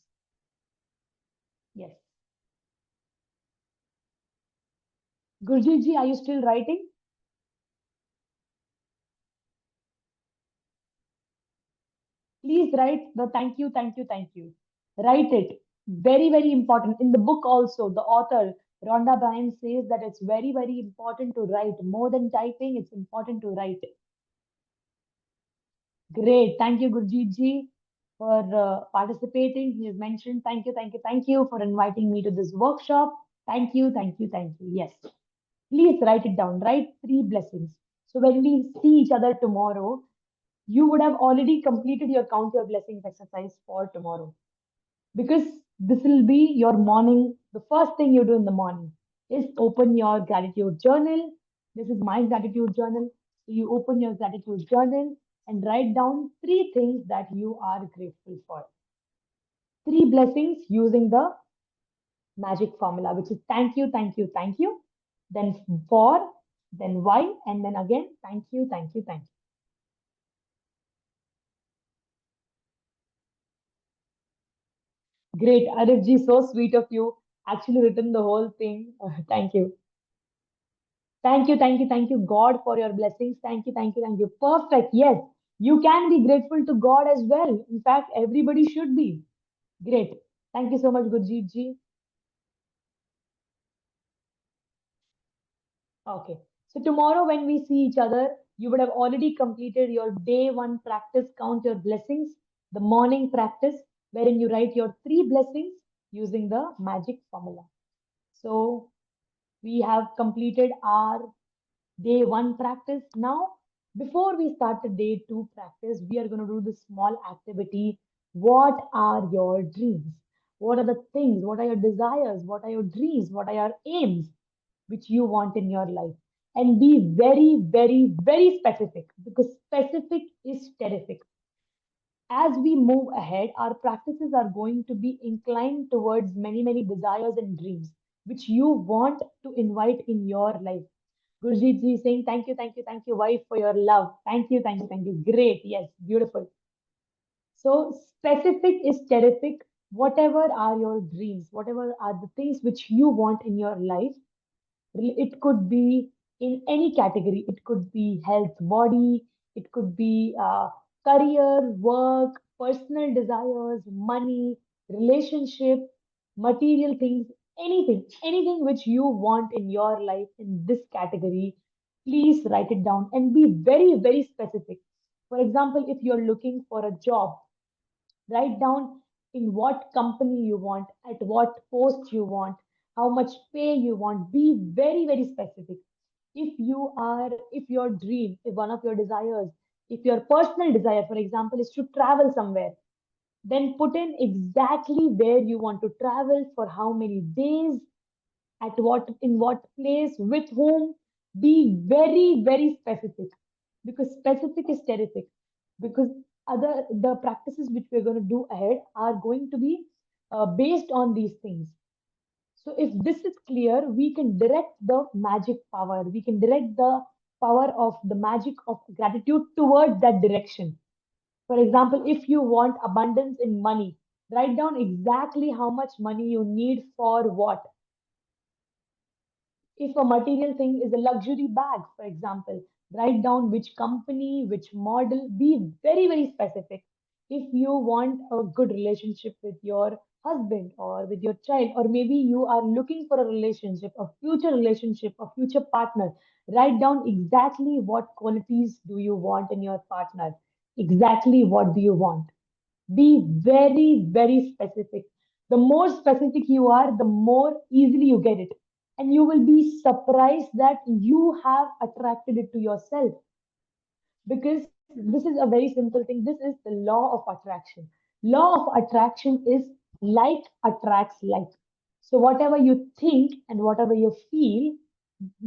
Yes. Gurjeet ji, are you still writing? Please write the thank you, thank you, thank you. Write it. Very, very important. In the book also, the author, Rhonda Byrne, says that it's very, very important to write. More than typing, it's important to write. Great. Thank you, Gurjeet ji, for participating. He has mentioned thank you for inviting me to this workshop. Thank you. Yes. Please write it down. Write three blessings. So when we see each other tomorrow, you would have already completed your count your blessings exercise for tomorrow, because this will be your morning. The first thing you do in the morning is open your gratitude journal. This is my gratitude journal. So you open your gratitude journal and write down three things that you are grateful for. Three blessings using the magic formula, which is thank you, then for, then why, and then again thank you. Great, Arifji, so sweet of you. Actually written the whole thing. Thank you. Thank you, God, for your blessings. Thank you. Perfect. Yes, you can be grateful to God as well. In fact, everybody should be. Great. Thank you so much, Gurjeet ji. Okay. So tomorrow, when we see each other, you would have already completed your day one practice, count your blessings, the morning practice, wherein you write your three blessings using the magic formula. So we have completed our day one practice. Now, before we start the day two practice, we are going to do this small activity. What are your dreams? What are the things? What are your desires? What are your dreams? What are your aims which you want in your life? And be very, very, very specific, because specific is terrific. As we move ahead, our practices are going to be inclined towards many, many desires and dreams which you want to invite in your life. Gurjeet ji saying, thank you, wife, for your love. Thank you. Great. Yes, beautiful. So, specific is terrific. Whatever are your dreams, whatever are the things which you want in your life, it could be in any category. It could be health, body, it could be career, work, personal desires, money, relationship, material things, anything which you want in your life in this category. Please write it down and be very, very specific. For example, if you're looking for a job, write down in what company you want, at what post you want, how much pay you want. Be very, very specific. If your dream, if one of your desires, if your personal desire, for example, is to travel somewhere, then put in exactly where you want to travel, for how many days, at what, in what place, with whom. Be very, very specific, because specific is terrific. Because other the practices which we're going to do ahead are going to be based on these things. So if this is clear, we can direct the magic power, we can direct the power of the magic of gratitude towards that direction. For example, if you want abundance in money, write down exactly how much money you need for what. If a material thing is a luxury bag, for example, write down which company, which model. Be very, very specific. If you want a good relationship with your husband or with your child, or maybe you are looking for a relationship, a future partner, write down exactly what qualities do you want in your partner. Exactly what do you want? Be very, very specific. The more specific you are, the more easily you get it. And you will be surprised that you have attracted it to yourself, because this is a very simple thing. This is the law of attraction. Law of attraction is like attracts like. So whatever you think and whatever you feel,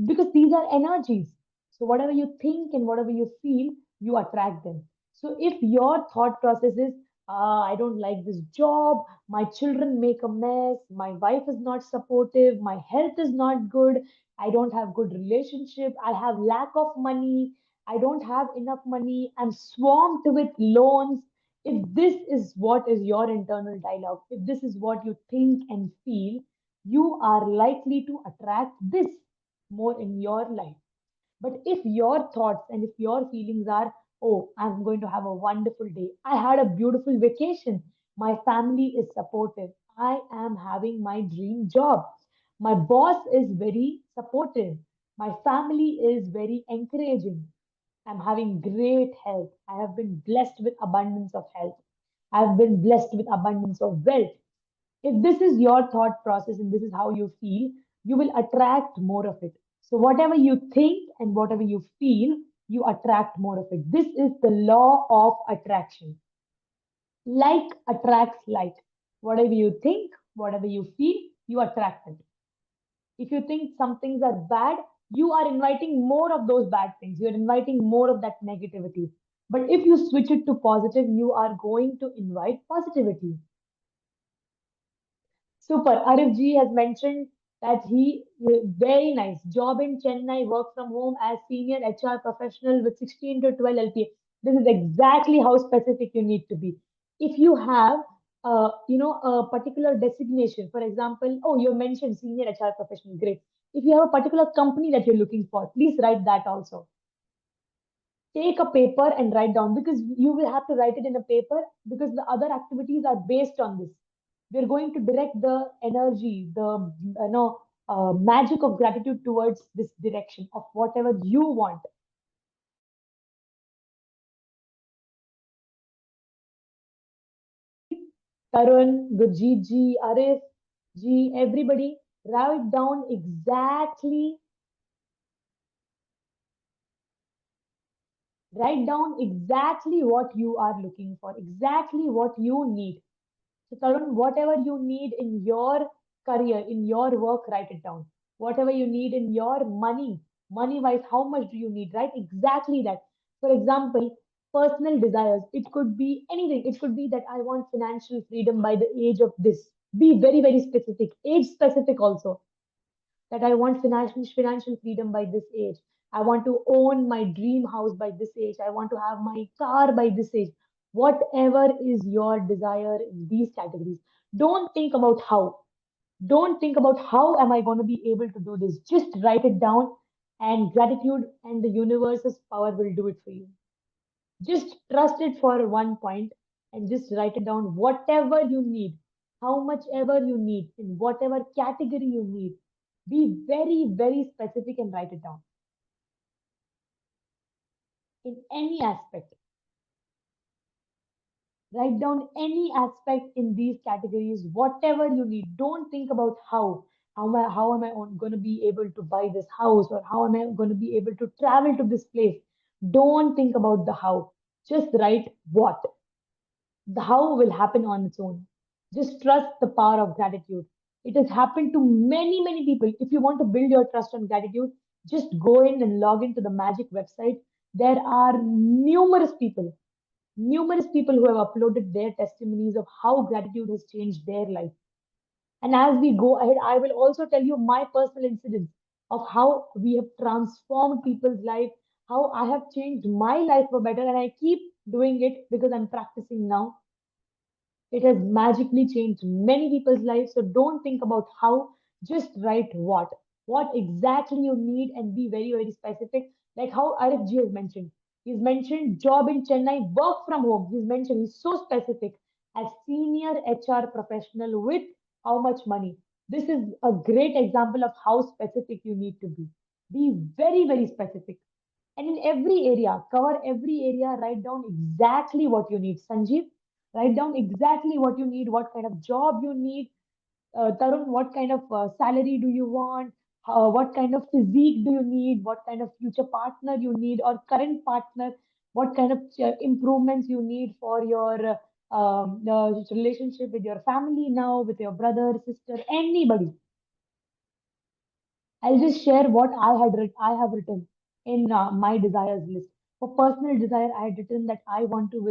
because these are energies, so whatever you think and whatever you feel, you attract them. So if your thought process is, I don't like this job, my children make a mess, my wife is not supportive, my health is not good, I don't have good relationship, I have lack of money, I don't have enough money, I'm swamped with loans. If this is what is your internal dialogue, if this is what you think and feel, you are likely to attract this more in your life. But if your thoughts and if your feelings are, oh, I'm going to have a wonderful day, I had a beautiful vacation, my family is supportive, I am having my dream job, my boss is very supportive, my family is very encouraging, I'm having great health, I have been blessed with abundance of health, I have been blessed with abundance of wealth. If this is your thought process and this is how you feel, you will attract more of it. So, whatever you think and whatever you feel, you attract more of it. This is the law of attraction. Like attracts like. Whatever you think, whatever you feel, you attract it. If you think some things are bad, you are inviting more of those bad things. You're inviting more of that negativity. But if you switch it to positive, you are going to invite positivity. Super. Arif ji has mentioned that very nice job in Chennai, work from home as senior HR professional with 16 to 12 LPA. This is exactly how specific you need to be. If you have, a particular designation, for example, oh, you mentioned senior HR professional, great. If you have a particular company that you're looking for, please write that also. Take a paper and write down, because you will have to write it in a paper, because the other activities are based on this. We're going to direct the energy, the magic of gratitude towards this direction of whatever you want. Tarun, Gurjeet ji, Arif ji, everybody, write down exactly, what you are looking for, exactly what you need. So, Tarun, whatever you need in your career, in your work, write it down. Whatever you need in your money, money wise, how much do you need? Right? Exactly that. For example, personal desires. It could be anything. It could be that I want financial freedom by the age of this. Be very, very specific, age specific also, that I want financial freedom by this age. I want to own my dream house by this age. I want to have my car by this age. Whatever is your desire in these categories. Don't think about how. Don't think about how am I going to be able to do this. Just write it down, and gratitude and the universe's power will do it for you. Just trust it for one point and just write it down, whatever you need, how much ever you need, in whatever category you need. Be very, very specific and write it down in any aspect. Write down any aspect in these categories, whatever you need. Don't think about how. How am I going to be able to buy this house, or how am I going to be able to travel to this place? Don't think about the how. Just write what. The how will happen on its own. Just trust the power of gratitude. It has happened to many, many people. If you want to build your trust on gratitude, just go in and log into the magic website. There are numerous people who have uploaded their testimonies of how gratitude has changed their life. And as we go ahead, I will also tell you my personal incidents of how we have transformed people's life, how I have changed my life for better, and I keep doing it because I'm practicing now. It has magically changed many people's lives. So don't think about how, just write what exactly you need, and be very, very specific. Like how Arif Ji has mentioned. He's mentioned job in Chennai, work from home. He's mentioned, he's so specific, as senior HR professional with how much money. This is a great example of how specific you need to be. Be very, very specific. And in every area, cover every area, write down exactly what you need. Sanjeev, write down exactly what you need, what kind of job you need. Tarun, what kind of salary do you want? What kind of physique do you need? What kind of future partner you need, or current partner? What kind of improvements you need for your relationship with your family now, with your brother, sister, anybody? I'll just share what I have written in my desires list. For personal desire, I had written that I want to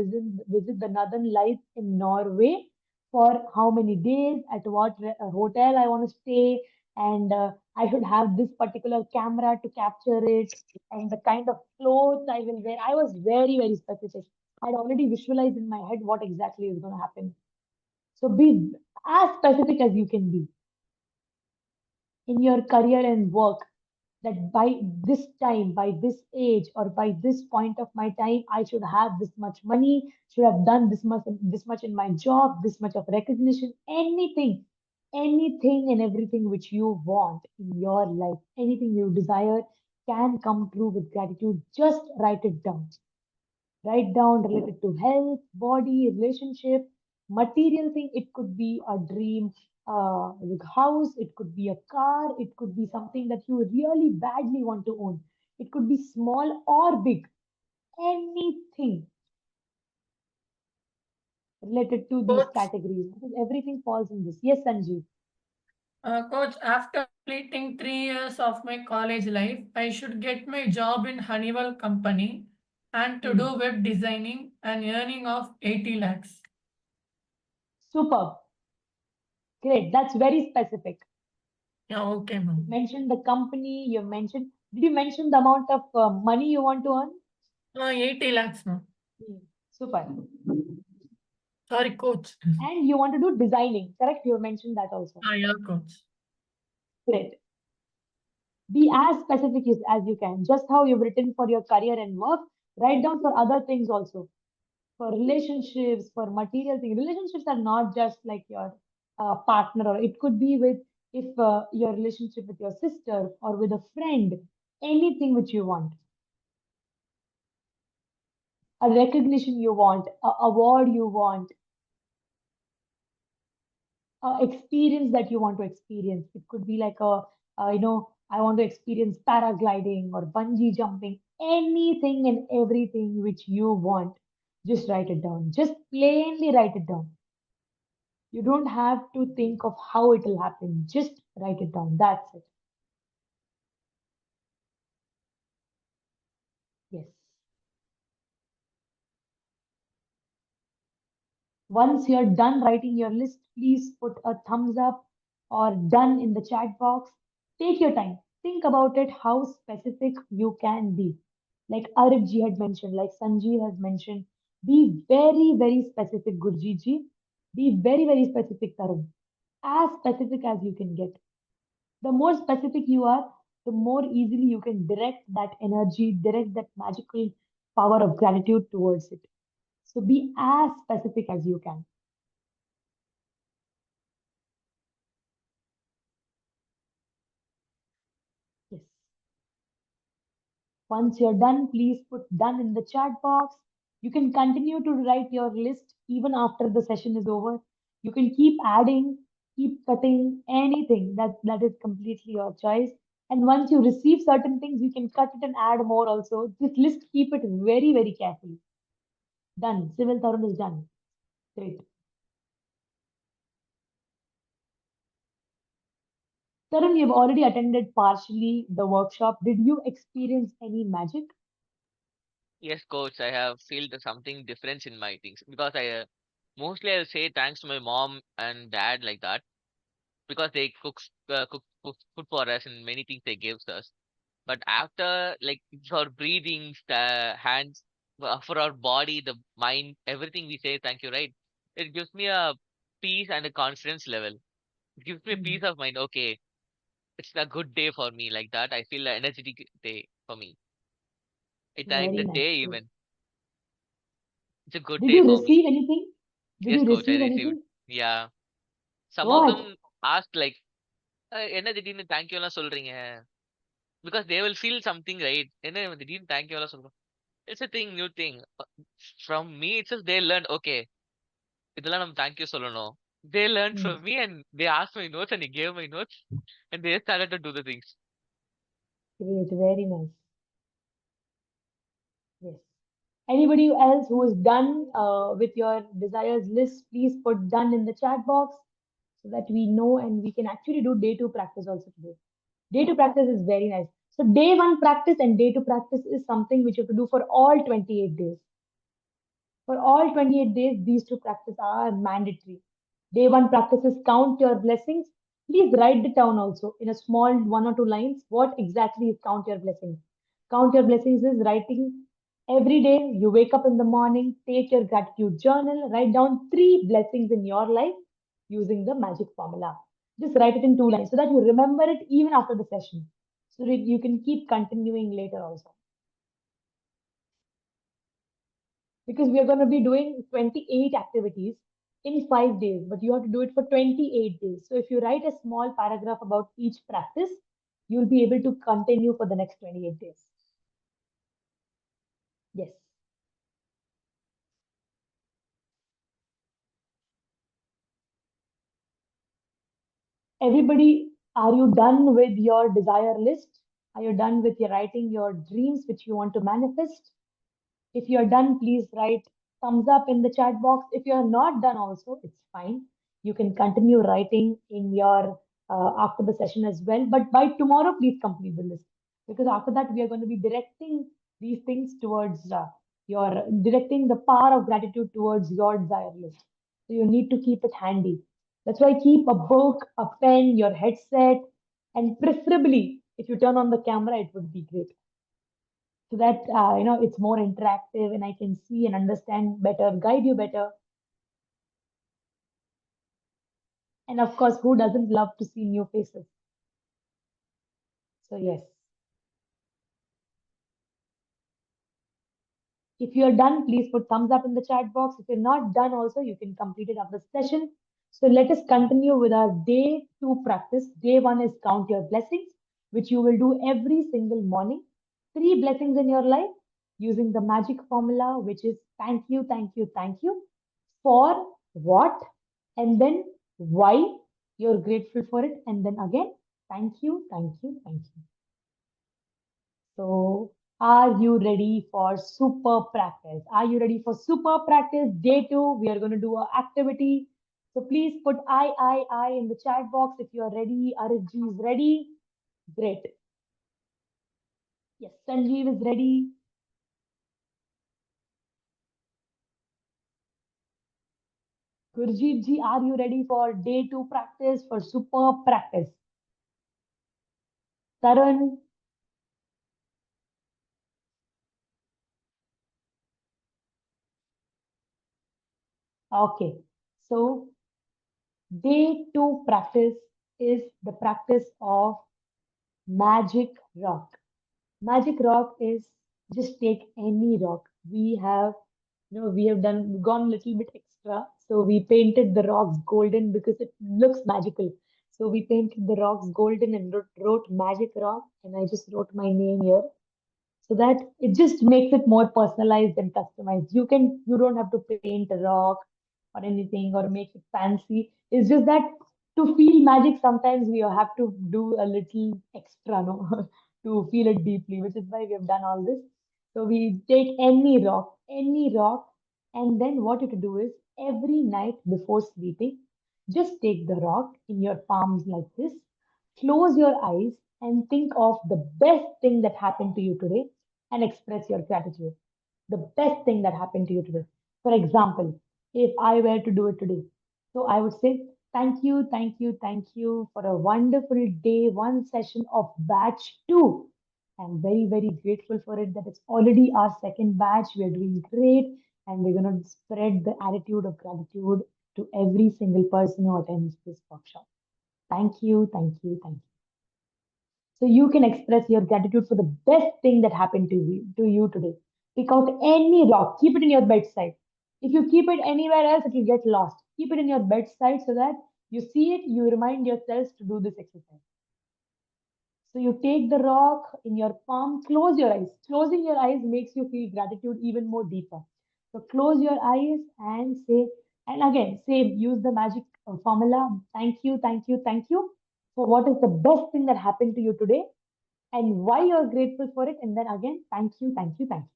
visit the Northern Lights in Norway. For how many days, at what hotel I want to stay, and I should have this particular camera to capture it, and the kind of clothes I will wear. I was very, very specific. I'd already visualized in my head what exactly is going to happen. So be as specific as you can be in your career and work, that by this time, by this age, or by this point of my time, I should have this much money, should have done this much in my job, this much of recognition, anything and everything which you want in your life, anything you desire can come true with gratitude. Just write it down. Write down related to health, body, relationship, material thing. It could be a dream like house, it could be a car, it could be something that you really badly want to own. It could be small or big, anything related to these Coach, categories, because everything falls in this. Yes, Sanjeev. Coach, after completing 3 years of my college life, I should get my job in Honeywell company and to Hmm. do web designing and earning of 80 lakhs. Superb. Great. That's very specific. Yeah, okay, You ma'am. mentioned the company, you mentioned, did you mention the amount of money you want to earn? 80 lakhs, ma'am. Hmm. Super. Sorry, coach. And you want to do designing, correct? You mentioned that also. Yeah, coach. Great. Be as specific as you can. Just how you've written for your career and work, write down for other things also. For relationships, for material things. Relationships are not just like your partner, or it could be with, if your relationship with your sister or with a friend, anything which you want, a recognition you want, a award you want, experience that you want to experience. It could be like I want to experience paragliding or bungee jumping, anything and everything which you want. Just write it down. Just plainly write it down. You don't have to think of how it will happen. Just write it down. That's it. Yes. Once you're done writing your list, please put a thumbs up or done in the chat box. Take your time. Think about it, how specific you can be. Like Arif ji had mentioned, like Sanjeev has mentioned, be very, very specific, Gurjeet ji. Be very, very specific, Tarun. As specific as you can get. The more specific you are, the more easily you can direct that energy, direct that magical power of gratitude towards it. So be as specific as you can. Yes. Once you're done, please put done in the chat box. You can continue to write your list even after the session is over. You can keep adding, keep cutting, anything that is completely your choice. And once you receive certain things, you can cut it and add more also. This list, keep it very, very carefully. Done. Civil Tarun is done. Great. Tarun, you've already attended partially the workshop. Did you experience any magic? Yes, coach, I have feel the something difference in my things because I mostly I'll say thanks to my mom and dad like that because they cook food for us and many things they gives us. But after like for breathing, the hands, for our body, the mind, everything we say thank you, right? It gives me a peace and a confidence level. It gives me a Hmm. peace of mind. Okay, it's a good day for me like that. I feel an energetic day for me. the Very nice. day Great. even. It's a good Did day you for me. receive anything? Did Yes, you coach, I receive received. anything? Yeah. Some of What? them asked like, என்ன திடீர்னு thank you எல்லாம் சொல்றீங்க? Because they will feel something, right? என்ன திடீர்னு thank you எல்லாம் சொல்றோம். It's a thing, new thing. From me itself, they learned, okay, இதெல்லாம் நம்ம thank you சொல்லணும். They learned Hmm. from me and they asked my notes and they gave my notes and they started to do the things. Great. Very nice. Yes. Anybody else who is done with your desires list, please put done in the chat box so that we know and we can actually do day two practice also today. Day two practice is very nice. So day one practice and day two practice is something which you have to do for all 28 days. For all 28 days, these two practices are mandatory. Day one practice is count your blessings. Please write it down also in a small one or two lines. What exactly is count your blessings? Count your blessings is writing every day. You wake up in the morning, take your gratitude journal, write down three blessings in your life using the magic formula. Just write it in two lines so that you remember it even after the session. So that you can keep continuing later also. Because we are going to be doing 28 activities in 5 days, but you have to do it for 28 days. So if you write a small paragraph about each practice, you'll be able to continue for the next 28 days. Yes. Everybody, are you done with your desire list? Are you done with your writing your dreams which you want to manifest? If you're done, please write thumbs up in the chat box. If you're not done, also, it's fine. You can continue writing in your after the session as well. But by tomorrow, please complete the list because after that, we are going to be directing these things towards your directing the power of gratitude towards your desire list. So you need to keep it handy. That's why keep a book, a pen, your headset, and preferably if you turn on the camera, it would be great so that it's more interactive and I can see and understand better, guide you better. And of course, who doesn't love to see new faces? So yes, if you're done, please put thumbs up in the chat box. If you're not done also, you can complete it after the session. So let us continue with our day two practice. Day one is count your blessings, which you will do every single morning. Three blessings in your life using the magic formula, which is thank you, thank you, thank you for what, and then why you're grateful for it, and then again, thank you, thank you, thank you. So, are you ready for super practice? Are you ready for super practice? Day two, we are going to do an activity. So, please put I in the chat box if you are ready. Arifji is ready. Great. Yes, Sanjeev is ready. Gurjeet ji, are you ready for day two practice for super practice? Tarun, okay. So, day two practice is the practice of magic rock. Magic rock is just take any rock. We have gone a little bit extra. So we painted the rocks golden because it looks magical. So we painted the rocks golden and wrote magic rock, and I just wrote my name here so that it just makes it more personalized and customized. You don't have to paint a rock or anything or make it fancy. It's just that to feel magic, sometimes we have to do a little extra, no, to feel it deeply, which is why we have done all this. So we take any rock, and then what you have to do is every night before sleeping, just take the rock in your palms like this, close your eyes, and think of the best thing that happened to you today and express your gratitude. The best thing that happened to you today. For example, if I were to do it today, so I would say, thank you, thank you, thank you for a wonderful day, one session of batch two. I'm very, very grateful for it that it's already our second batch. We're doing great, and we're going to spread the attitude of gratitude to every single person who attends this workshop. Thank you, thank you, thank you. So you can express your gratitude for the best thing that happened to you today. Pick out any rock, keep it in your bedside. If you keep it anywhere else, it will get lost. Keep it in your bedside so that you see it, you remind yourselves to do this exercise. So you take the rock in your palm, close your eyes. Closing your eyes makes you feel gratitude even more deeper. So close your eyes and say, and again, say, use the magic formula. Thank you, thank you, thank you for what is the best thing that happened to you today and why you're grateful for it. And then again, thank you, thank you, thank you.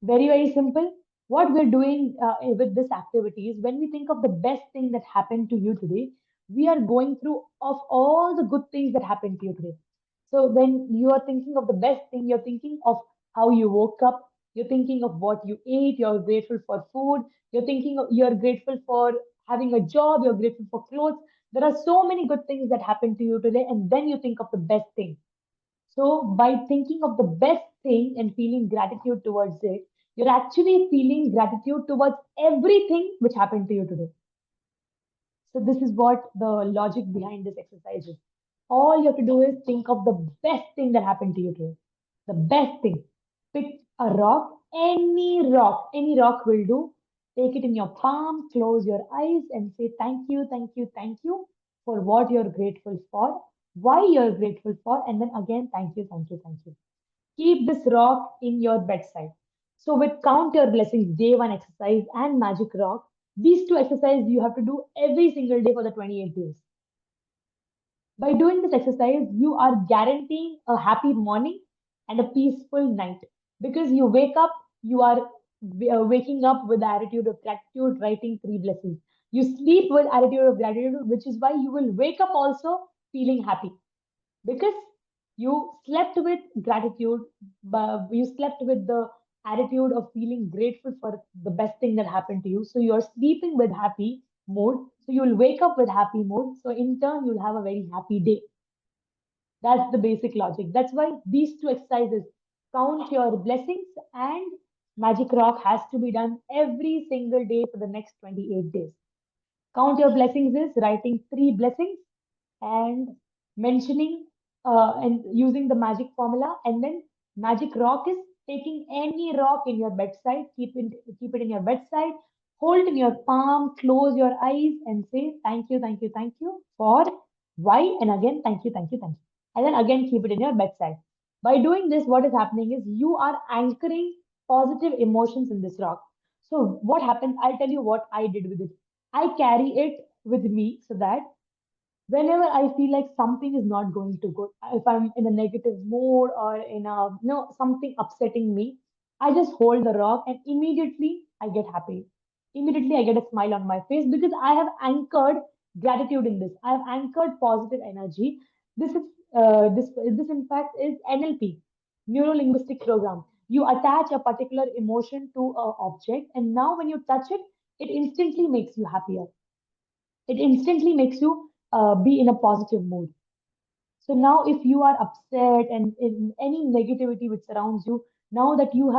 Very, very simple. What we're doing with this activity is when we think of the best thing that happened to you today, we are going through of all the good things that happened to you today. So when you are thinking of the best thing, you're thinking of how you woke up, you're thinking of what you ate, you're grateful for food, you're grateful for having a job, you're grateful for clothes. There are so many good things that happened to you today, and then you think of the best thing. So, by thinking of the best thing and feeling gratitude towards it, you're actually feeling gratitude towards everything which happened to you today. So, this is what the logic behind this exercise is. All you have to do is think of the best thing that happened to you today. The best thing. Pick a rock, any rock will do. Take it in your palm, close your eyes, and say thank you, thank you, thank you for what you're grateful for, why you're grateful for, and then again, thank you, thank you, thank you. Keep this rock in your bedside. So, with Count Your Blessings Day 1 exercise and Magic Rock, these two exercises you have to do every single day for the 28 days. By doing this exercise, you are guaranteeing a happy morning and a peaceful night because you wake up, you are waking up with the attitude of gratitude, writing three blessings. You sleep with attitude of gratitude, which is why you will wake up also feeling happy because you slept with gratitude, you slept with the attitude of feeling grateful for the best thing that happened to you. So you're sleeping with happy mood. So you'll wake up with happy mood. So in turn, you'll have a very happy day. That's the basic logic. That's why these two exercises, count your blessings and magic rock, has to be done every single day for the next 28 days. Count your blessings is writing three blessings and mentioning and using the magic formula. And then magic rock is taking any rock in your bedside, keep it in your bedside, hold in your palm, close your eyes, and say thank you for why, and again thank you, and then again keep it in your bedside. By doing this, what is happening is you are anchoring positive emotions in this rock. So what happens? I'll tell you what I did with it. I carry it with me so that whenever I feel like something is not going to go, if I'm in a negative mood or in a something upsetting me, I just hold the rock and immediately I get happy. Immediately I get a smile on my face because I have anchored gratitude in this. I have anchored positive energy. This is this in fact is NLP, neuro linguistic program. You attach a particular emotion to an object, and now when you touch it, it instantly makes you happier. It instantly makes you be in a positive mood. So now, if you are upset and in any negativity which surrounds you, now that you've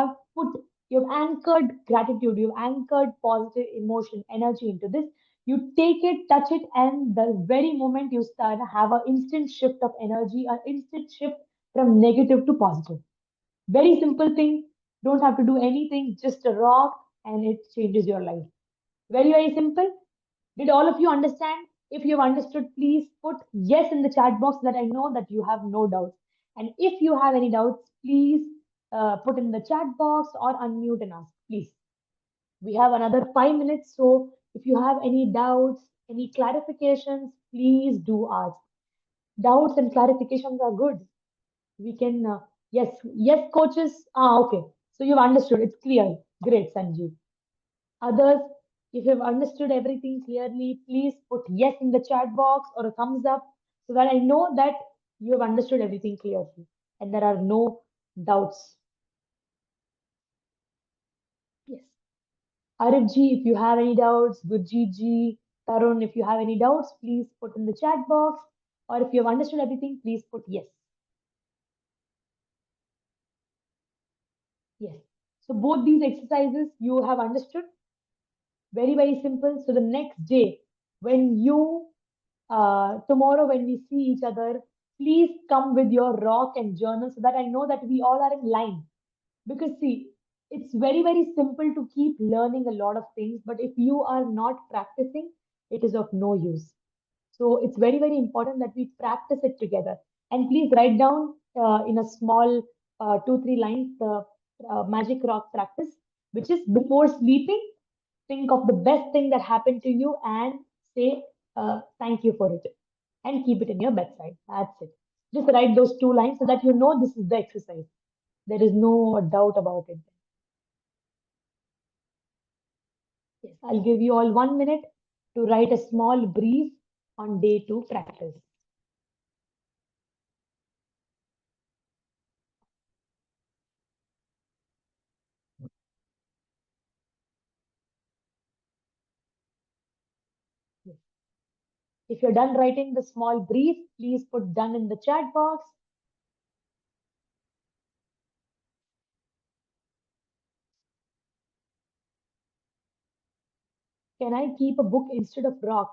anchored gratitude, you've anchored positive emotion, energy into this, you take it, touch it, and the very moment you start have an instant shift of energy, an instant shift from negative to positive. Very simple thing. Don't have to do anything, just a rock, and it changes your life. Very, very simple. Did all of you understand? If you have understood, please put yes in the chat box that I know that you have no doubts. And if you have any doubts, please put in the chat box or unmute and ask, please. We have another 5 minutes. So if you have any doubts, any clarifications, please do ask. Doubts and clarifications are good. We can, yes, coaches. Okay. So you've understood. It's clear. Great, Sanjeev. Others, if you've understood everything clearly, please put yes in the chat box or a thumbs up so that I know that you have understood everything clearly and there are no doubts. Yes. Arif ji, if you have any doubts, Gurjeet ji, Tarun, if you have any doubts, please put in the chat box. Or if you have understood everything, please put yes. Yes. So both these exercises you have understood. Very, very simple. So the next day, when you Tomorrow, when we see each other, please come with your rock and journal so that I know that we all are in line. Because, see, it's very, very simple to keep learning a lot of things, but if you are not practicing, it is of no use. So it's very, very important that we practice it together. And please write down in a small 2, 3 lines the magic rock practice, which is before sleeping, think of the best thing that happened to you and say thank you for it and keep it in your bedside. That's it. Just write those 2 lines so that you know this is the exercise. There is no doubt about it. Yes, I'll give you all 1 minute to write a small brief on day 2 practice. Yes. If you're done writing the small brief, please put done in the chat box. Can I keep a book instead of rock?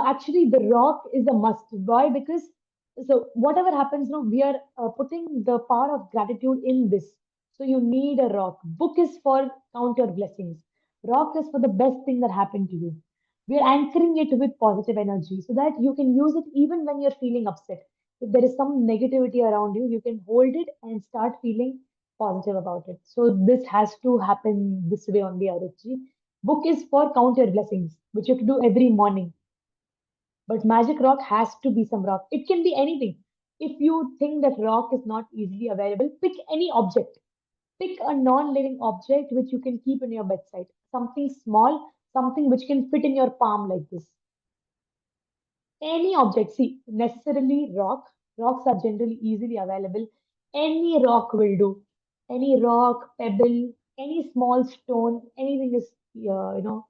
Actually, the rock is a must. Why? Because so whatever happens now, we are putting the power of gratitude in this. So you need a rock. Book is for count your blessings. Rock is for the best thing that happened to you. We are anchoring it with positive energy so that you can use it even when you're feeling upset. If there is some negativity around you, you can hold it and start feeling positive about it. So this has to happen this way only, Arutji. Book is for count your blessings, which you have to do every morning. But magic rock has to be some rock. It can be anything. If you think that rock is not easily available, pick any object. Pick a non-living object which you can keep in your bedside. Something small, something which can fit in your palm like this. Any object, see, necessarily rock. Rocks are generally easily available. Any rock will do. Any rock, pebble, any small stone, anything is,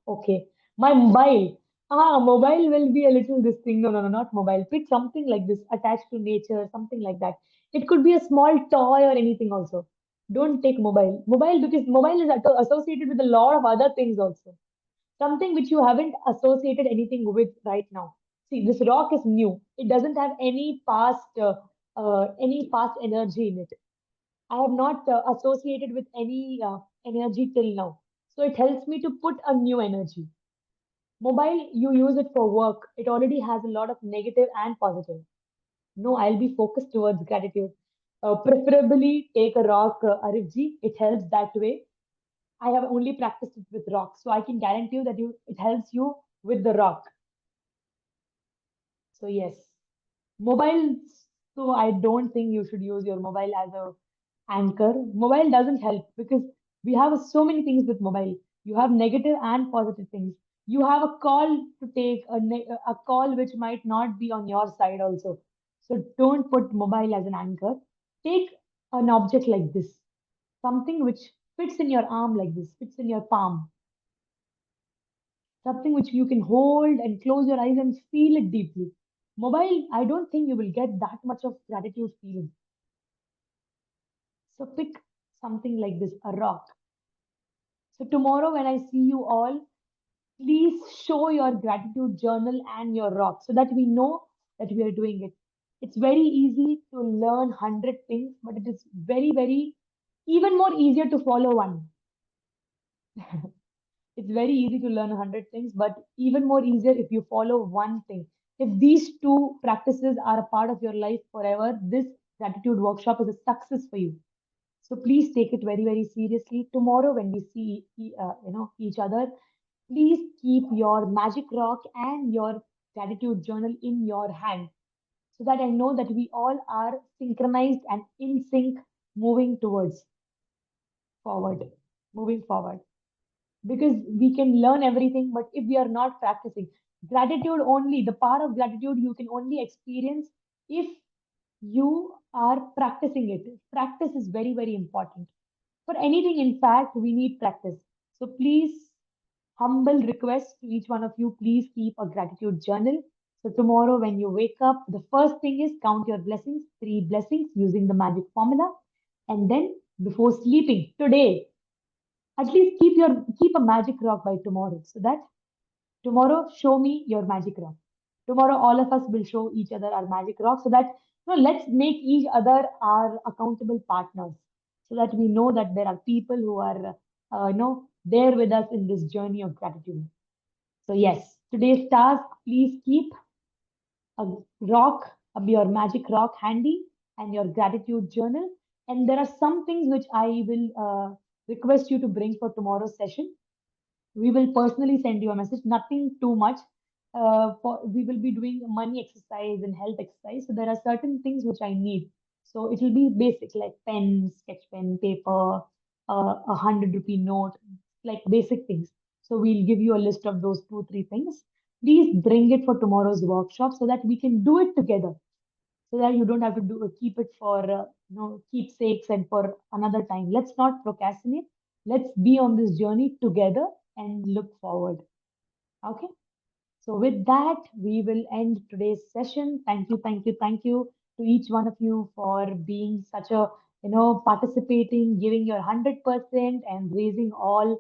okay. My mobile. Mobile will be a little this thing. No, no, no, not mobile. Pick something like this, attached to nature, something like that. It could be a small toy or anything also. Don't take mobile. Mobile because mobile is associated with a lot of other things also, something which you haven't associated anything with right now. See, this rock is new. It doesn't have any past energy in it. I have not associated with any energy till now. So it helps me to put a new energy. Mobile, you use it for work. It already has a lot of negative and positive. No, I'll be focused towards gratitude. Preferably take a rock, Arifji. It helps that way. I have only practiced it with rock, so I can guarantee you that it helps you with the rock. So yes, mobile. So I don't think you should use your mobile as a anchor. Mobile doesn't help because we have so many things with mobile. You have negative and positive things. You have a call to take, a call which might not be on your side also. So don't put mobile as an anchor. Take an object like this, something which fits in your arm like this, fits in your palm, something which you can hold and close your eyes and feel it deeply. Mobile, I don't think you will get that much of gratitude feeling. So pick something like this, a rock. So tomorrow when I see you all, please show your gratitude journal and your rock so that we know that we are doing it. It's very easy to learn 100 things, but it is very, very even more easier to follow one. It's very easy to learn 100 things, but even more easier if you follow one thing. If these 2 practices are a part of your life forever, this gratitude workshop is a success for you. So please take it very, very seriously. Tomorrow, when we see each other, please keep your magic rock and your gratitude journal in your hand, so that I know that we all are synchronized and in sync, moving towards forward, moving forward, because we can learn everything, but if we are not practicing gratitude, only the power of gratitude you can only experience if you are practicing it. Practice is very, very important for anything. In fact, we need practice. So please, humble request to each one of you, please keep a gratitude journal. So tomorrow when you wake up, the first thing is count your blessings, 3 blessings using the magic formula. And then before sleeping today, at least keep a magic rock by tomorrow, so that tomorrow show me your magic rock. Tomorrow, all of us will show each other our magic rock so that, let's make each other our accountable partners so that we know that there are people who are, there with us in this journey of gratitude. So, yes, today's task, please keep a rock, your magic rock handy, and your gratitude journal. And there are some things which I will request you to bring for tomorrow's session. We will personally send you a message, nothing too much. We will be doing money exercise and health exercise. So there are certain things which I need. So it will be basic like pen, sketch pen, paper, 100 rupee note, like basic things. So we'll give you a list of those two, three things. Please bring it for tomorrow's workshop so that we can do it together. So that you don't have to keep it for keepsakes and for another time. Let's not procrastinate. Let's be on this journey together and look forward. Okay. So with that, we will end today's session. Thank you, thank you, thank you to each one of you for being such a, participating, giving your 100% and raising all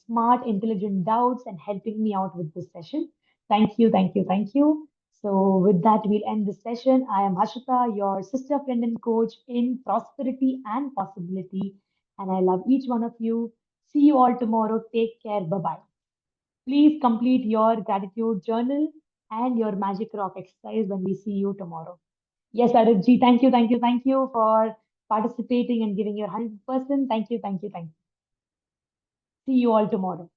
smart, intelligent doubts and helping me out with this session. Thank you, thank you, thank you. So with that, we'll end this session. I am Hashita, your sister, friend, and coach in prosperity and possibility. And I love each one of you. See you all tomorrow. Take care. Bye-bye. Please complete your gratitude journal and your magic rock exercise when we see you tomorrow. Yes, Arifji, thank you, thank you, thank you for participating and giving your 100%. Thank you, thank you, thank you. See you all tomorrow.